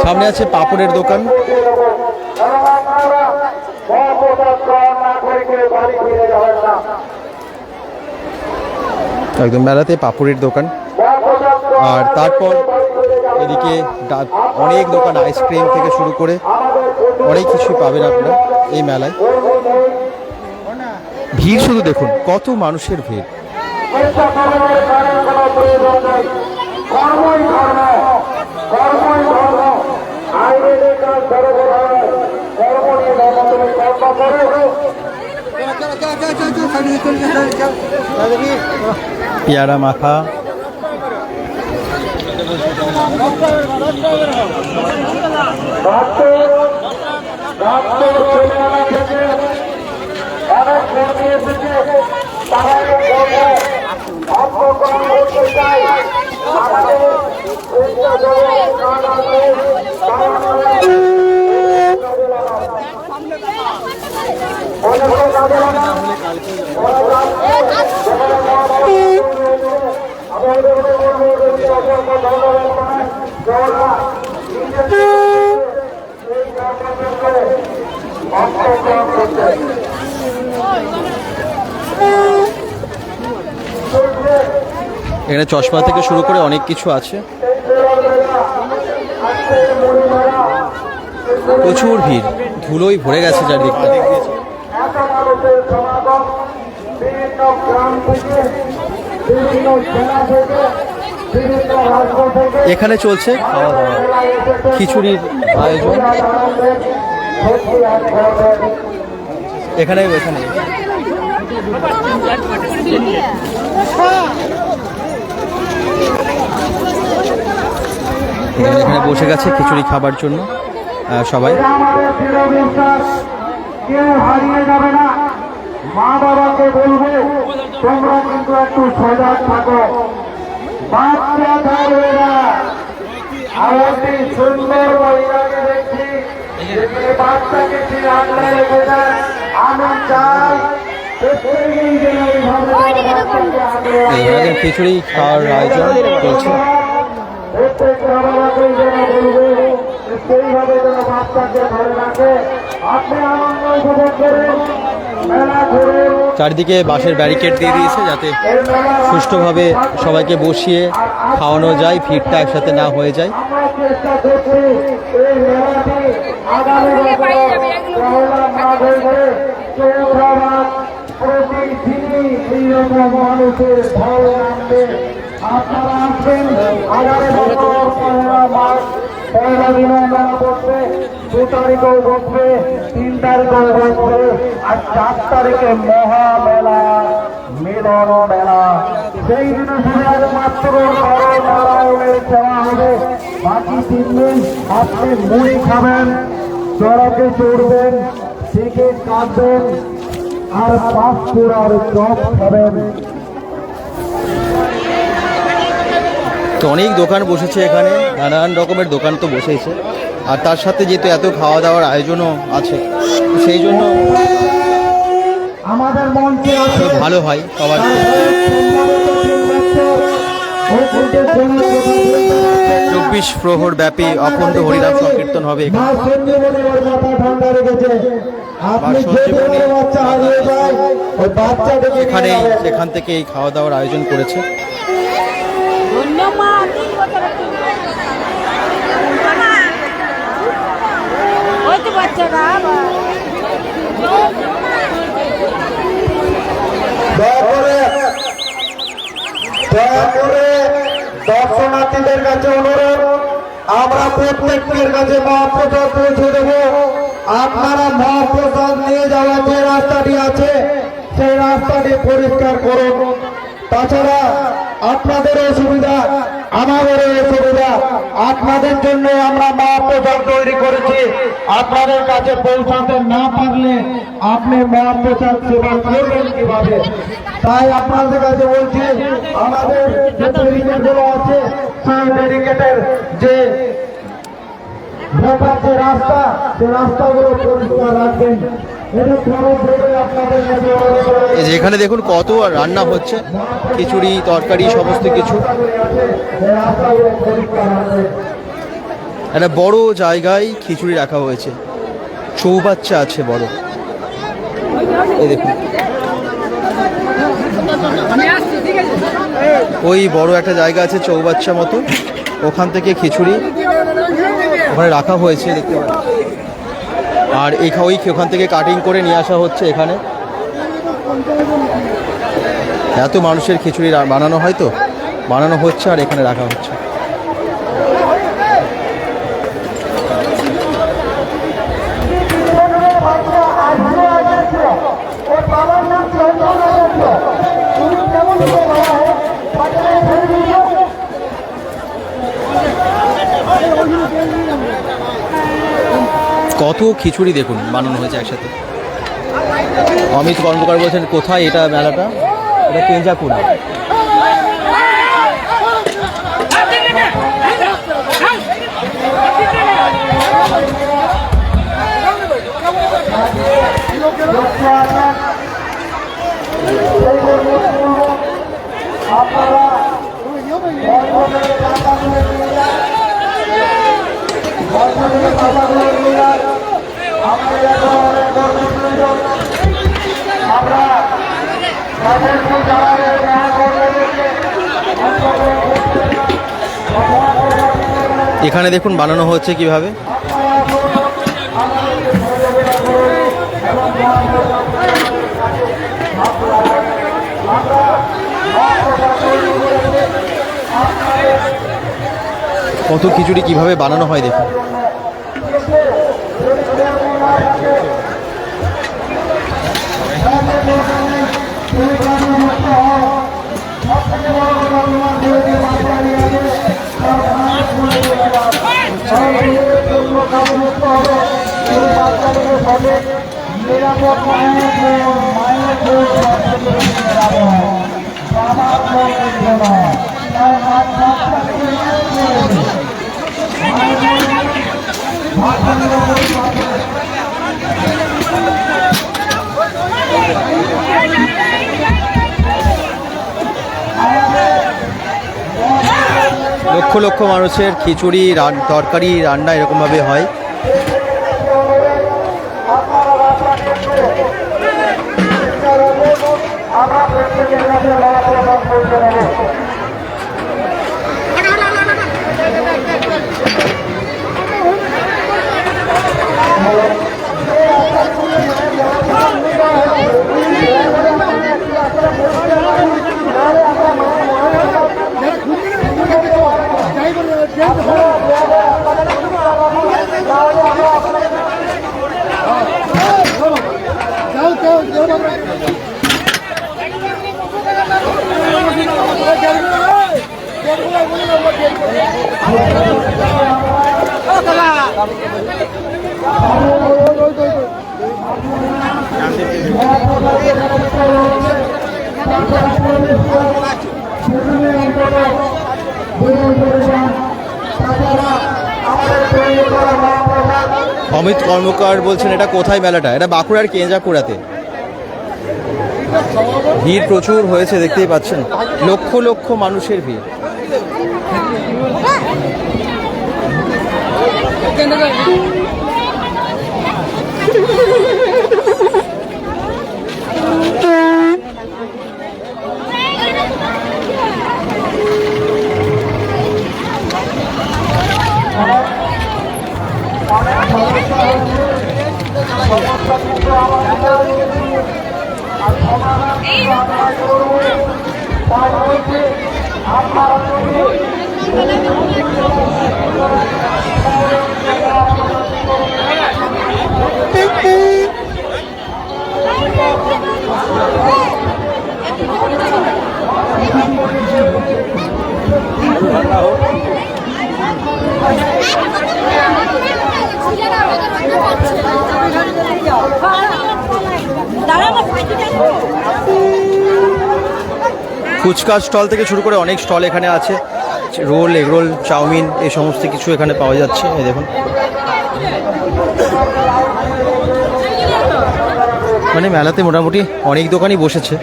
সামনে আছে পাপড়ের দোকান। একদম মেলাতে পাপড়ের দোকান। আর তারপর এদিকে অনেক দোকান, আইসক্রিম থেকে শুরু করে অনেক কিছু পাবেন আপনারা এই মেলায়। ভিড় শুধু দেখুন, কত মানুষের ভিড়। পেয়ারা মাখা, এখানে চশমা থেকে শুরু করে অনেক কিছু আছে। প্রচুর ভিড়, ধুলোই ভরে গেছে চারদিকটা। এখানে চলছে খাওয়া দাওয়া, খিচুড়ির আয়োজন। এখানে এখানে এখানে বসে গেছে খিচুড়ি খাবার জন্য সবাই। কেউ হারিয়ে যাবে না। মা বাবাকে বলবো তোমরা কিন্তু একটু সজাগ থাকো, বাচ্চা ধরবে না। আর একটি সুন্দর মহিলাকে দেখছি, যেখানে বাচ্চাকে সে আঁকড়ে রেখে দেয়। আমি চাই প্রত্যেকেই যেন এইভাবে বাচ্চাকে আঁকড়ে রাখে। এখানে খিচুড়ি খাওয়ার আয়োজন চলছে। প্রত্যেক বাবাকেই যেন বলবে সেইভাবে যেন বাচ্চাকে ধরে রাখে। আপনি আনন্দ উপভোগ করেন, মেলা ঘুরেন। চারিদিকে বাঁশের ব্যারিকেড দিয়ে দিয়েছে যাতে সুষ্ঠুভাবে সবাইকে বসিয়ে খাওয়ানো যায়, ভিড়টা একসাথে না হয়ে যায়। আমরা চেষ্টা করছি এই মেলাটি আগামী বছর পয়লা মাঘ হয়ে চৌদ্রাবাদ প্রতিদিনই এইরকম মানুষের ঢল নামবে। আপনারা আসবেন, আগামী বছর পয়লা মাঘ, পয়লা দিনে মেলা বসবে, 2 তারিখেও বসবে, 3 তারিখেও বসবে, আর 4 তারিখে মহা মেলা, মিলন মেলা। সেই দিনে শুধু মাত্র নারায়ণের সেবা হবে। বাকি 3 দিন আপনি মুড়ি খাবেন, চড়কে চড়বেন, শিখে কাটবেন, আর পাঁচপুরার চপ খাবেন। তো অনেক দোকান বসেছে এখানে, নানান রকমের দোকান তো বসেছে। আর তার সাথে যেহেতু এত খাওয়া দাওয়ার আয়োজনও আছে, সেই জন্য আমাদের মঞ্চে আছে আরো ভালো হয় সবার। 24 প্রহর ব্যাপী অখণ্ড হরিনাম সংকীর্তন হবে এখানে। মা সঞ্জীবনী ওর মাথা ঠান্ডা রেখেছে। আপনি যে কোনো বাচ্চা হারিয়ে যায়, ওই বাচ্চাটাকে এখানে সেখান থেকে এই খাওয়া দাওয়ার আয়োজন করেছে। দয়া করে দর্শনার্থীদের কাছে অনুরোধ, আমরা প্রত্যেকের কাছে মহাপ্রসাদ পৌঁছে দেব। আপনারা মহাপ্রসাদ নিয়ে যাওয়া যে রাস্তাটি আছে, সেই রাস্তাটি পরিষ্কার করুন। তাছাড়া আপনাদেরও সুবিধা, আমাদেরও সুবিধা, আপনাদের জন্য আমরা মহাপ্রসাদ তৈরি করেছি। আপনাদের কাছে পৌঁছাতে না পারলে আপনি মহাপ্রসাদ সেবা করবেন কিভাবে? তাই আপনাদের কাছে বলছি, আমাদের যে ব্যারিকেডগুলো আছে, সেই ব্যারিকেডের যে ঢোকার যে রাস্তা, সেই রাস্তাগুলো পরিষ্কার রাখবেন। এটা খরচ দেবে আপনাদের কাছে। এই যে এখানে দেখুন কত রান্না হচ্ছে, খিচুড়ি, তরকারি, সমস্ত কিছু। একটা বড় জায়গায় খিচুড়ি রাখা হয়েছে, চৌবাচ্চা আছে বড়। এই দেখুন ওই বড় একটা জায়গা আছে চৌবাচ্চা মতো, ওখান থেকে খিচুড়ি ওখানে রাখা হয়েছে দেখতে পাচ্ছি। আর ওখান থেকে কাটিং করে নিয়ে আসা হচ্ছে এখানে। এত মানুষের খিচুড়ি বানানো হয়, তো বানানো হচ্ছে আর এখানে রাখা হচ্ছে। কত খিচুড়ি দেখুন বানানো হয়েছে একসাথে। অমিত কর্মকার বলছেন কোথায় এটা মেলাটা? এটা কেঞ্জাকুড়া। এখানে দেখুন বানানো হচ্ছে কিভাবে। কত খিচুড়ি কিভাবে বানানো হয় দেখুন। নিরাপদ লক্ষ লক্ষ মানুষের খিচুড়ি তরকারি রান্না এরকমভাবে হয়। অমিত কর্মকার বলছেন এটা কোথায় মেলাটা? এটা বাঁকুড়ার কেঞ্জাকুড়াতে। ভিড় প্রচুর হয়েছে, দেখতেই পাচ্ছেন, লক্ষ লক্ষ মানুষের ভিড়। ফুচকা স্টল থেকে শুরু করে অনেক স্টল এখানে আছে। রোল, এগরোল, চাউমিন এই সমস্ত কিছু এখানে পাওয়া যাচ্ছে। এই দেখুন, মানে মেলাতে মোটামুটি অনেক দোকানই বসেছে,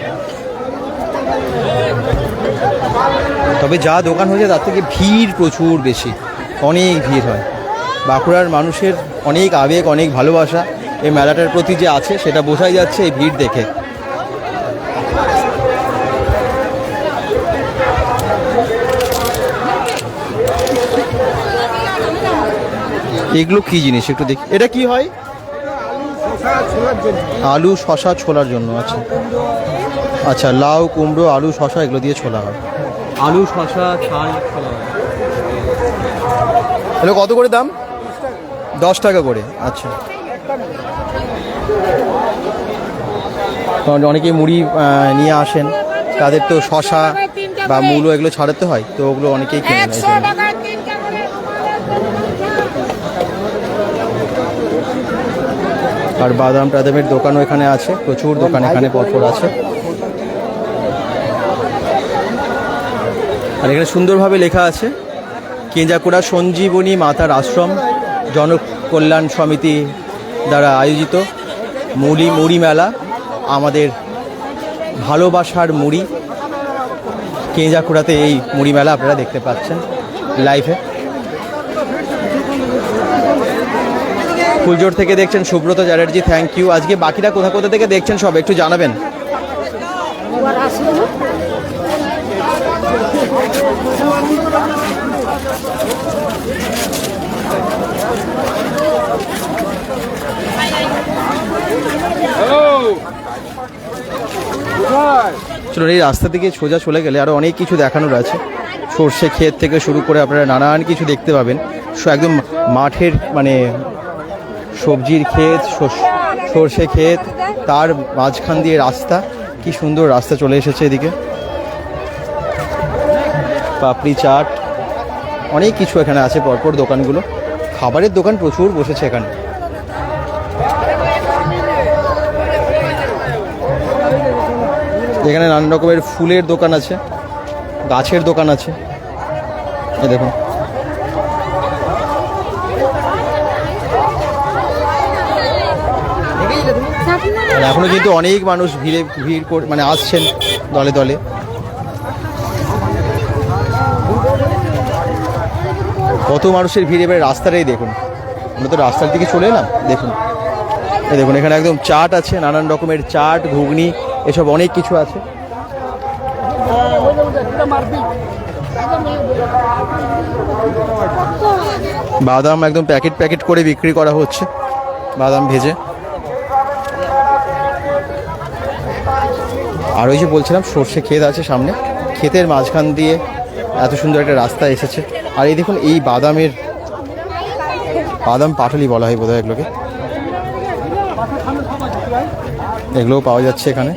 তবে যা দোকান হয়েছে তার থেকে ভিড় প্রচুর বেশি, অনেক ভিড় হয়। বাঁকুড়ার মানুষের অনেক আবেগ, অনেক ভালোবাসা এই মেলাটার প্রতি যে আছে সেটা বোঝাই যাচ্ছে এই ভিড় দেখে। এগুলো কি জিনিস একটু দেখি, এটা কি হয়? আলু শশা ছোলার জন্য। আচ্ছা আচ্ছা, লাউ কুমড়ো আলু শশা এগুলো দিয়ে ছোলা হয়। আলু শশা ছাল ছোলা হয়। এগুলো কত করে দাম? 10 টাকা করে। আচ্ছা, অনেকেই মুড়ি নিয়ে আসেন, তাদের তো শশা বা মূলো এগুলো ছাড়াতে হয়, তো ওগুলো অনেকেই কিনে নেয়। আর বাদাম টাদামের দোকানও এখানে আছে, প্রচুর দোকান এখানে পরপর আছে। আর এখানে সুন্দরভাবে লেখা আছে কেঞ্জাকুড়া সঞ্জীবনী মাতার আশ্রম জনকল্যাণ সমিতি দ্বারা আয়োজিত মুড়ি মেলা, আমাদের ভালোবাসার মুড়ি। কেঞ্জাকুড়াতে এই মুড়ি মেলা আপনারা দেখতে পাচ্ছেন লাইভে। ফুলজোর থেকে দেখছেন সুব্রত চ্যাটার্জি, থ্যাংক ইউ। আজকে বাকিরা কোথা কোথা থেকে দেখছেন সব একটু জানাবেন। চলুন, এই রাস্তা থেকে সোজা চলে গেলে আরও অনেক কিছু দেখানোর আছে। সর্ষে ক্ষেত থেকে শুরু করে আপনারা নানান কিছু দেখতে পাবেন। একদম মাঠের মানে সবজির ক্ষেত, সর্ষে ক্ষেত, তার মাঝখান দিয়ে রাস্তা, কি সুন্দর রাস্তা চলে এসেছে এদিকে। পাপড়ি চাট, অনেক কিছু এখানে আছে পরপর দোকানগুলো। খাবারের দোকান প্রচুর বসেছে এখানে। এখানে নানান রকমের ফুলের দোকান আছে, গাছের দোকান আছে। এই দেখুন, আর এখনো কিন্তু অনেক মানুষ মানে আসছেন দলে দলে। কত মানুষের ভিড়, এবারে রাস্তাটাই দেখুন। আমরা তো রাস্তার দিকে চলে এলাম, দেখুন এই দেখুন এখানে একদম চাট আছে, নানান রকমের চাট, ঘুগনি, এসব অনেক কিছু আছে। বাদাম একদম প্যাকেট প্যাকেট করে বিক্রি করা হচ্ছে, বাদাম ভেজে। আর ওই যে বলছিলাম সর্ষে ক্ষেত আছে সামনে, ক্ষেতের মাঝখান দিয়ে এত সুন্দর একটা রাস্তা এসেছে। আর এই দেখুন এই বাদাম পাটুলি বলা হয় বোধহয় এগুলোকে, এগুলোও পাওয়া যাচ্ছে এখানে।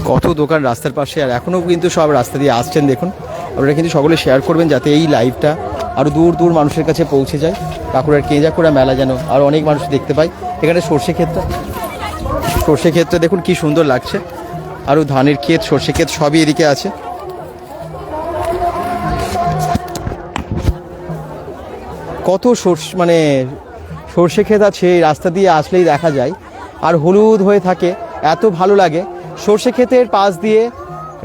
কত দোকান রাস্তার পাশে, আর এখনও কিন্তু সব রাস্তা দিয়ে আসছেন। দেখুন আপনারা কিন্তু সকলে শেয়ার করবেন যাতে এই লাইভটা আরও দূর দূর মানুষের কাছে পৌঁছে যায়। বাঁকুড়ার কেজাকুড়া মেলা যেন আরও অনেক মানুষ দেখতে পায়। এখানে সর্ষে ক্ষেতটা দেখুন কি সুন্দর লাগছে, আরও ধানের ক্ষেত, সর্ষে ক্ষেত সবই এদিকে আছে। কত সর্ষে ক্ষেত আছে, এই রাস্তা দিয়ে আসলেই দেখা যায়, আর হলুদ হয়ে থাকে, এত ভালো লাগে। সর্ষে ক্ষেতের পাশ দিয়ে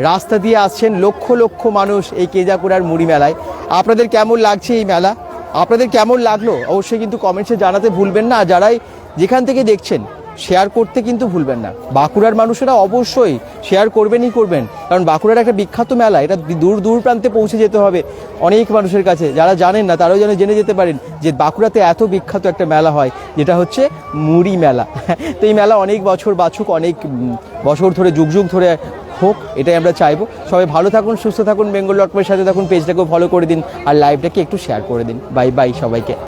রাস্তা দিয়ে আসছেন লক্ষ লক্ষ মানুষ এই কেজাকুড়ার মুড়ি মেলায়। আপনাদের কেমন লাগছে এই মেলা? আপনাদের কেমন লাগলো অবশ্যই কিন্তু কমেন্টসে জানাতে ভুলবেন না। যারাই যেখান থেকে দেখছেন শেয়ার করতে কিন্তু ভুলবেন না। বাঁকুড়ার মানুষেরা অবশ্যই শেয়ার করবেনই করবেন, কারণ বাঁকুড়ার একটা বিখ্যাত মেলা, এটা দূর দূর প্রান্তে পৌঁছে যেতে হবে অনেক মানুষের কাছে। যারা জানেন না তারাও যেন জেনে যেতে পারেন যে বাঁকুড়াতে এত বিখ্যাত একটা মেলা হয়, যেটা হচ্ছে মুড়ি মেলা। তো এই মেলা অনেক বছর বাঁচুক, অনেক বছর ধরে, যুগ যুগ ধরে হোক, এটাই আমরা চাইবো। সবাই ভালো থাকুন, সুস্থ থাকুন, বেঙ্গল ডটকমের সাথে থাকুন, পেজটাকেও ফলো করে দিন, আর লাইভটাকে একটু শেয়ার করে দিন। বাই বাই সবাইকে।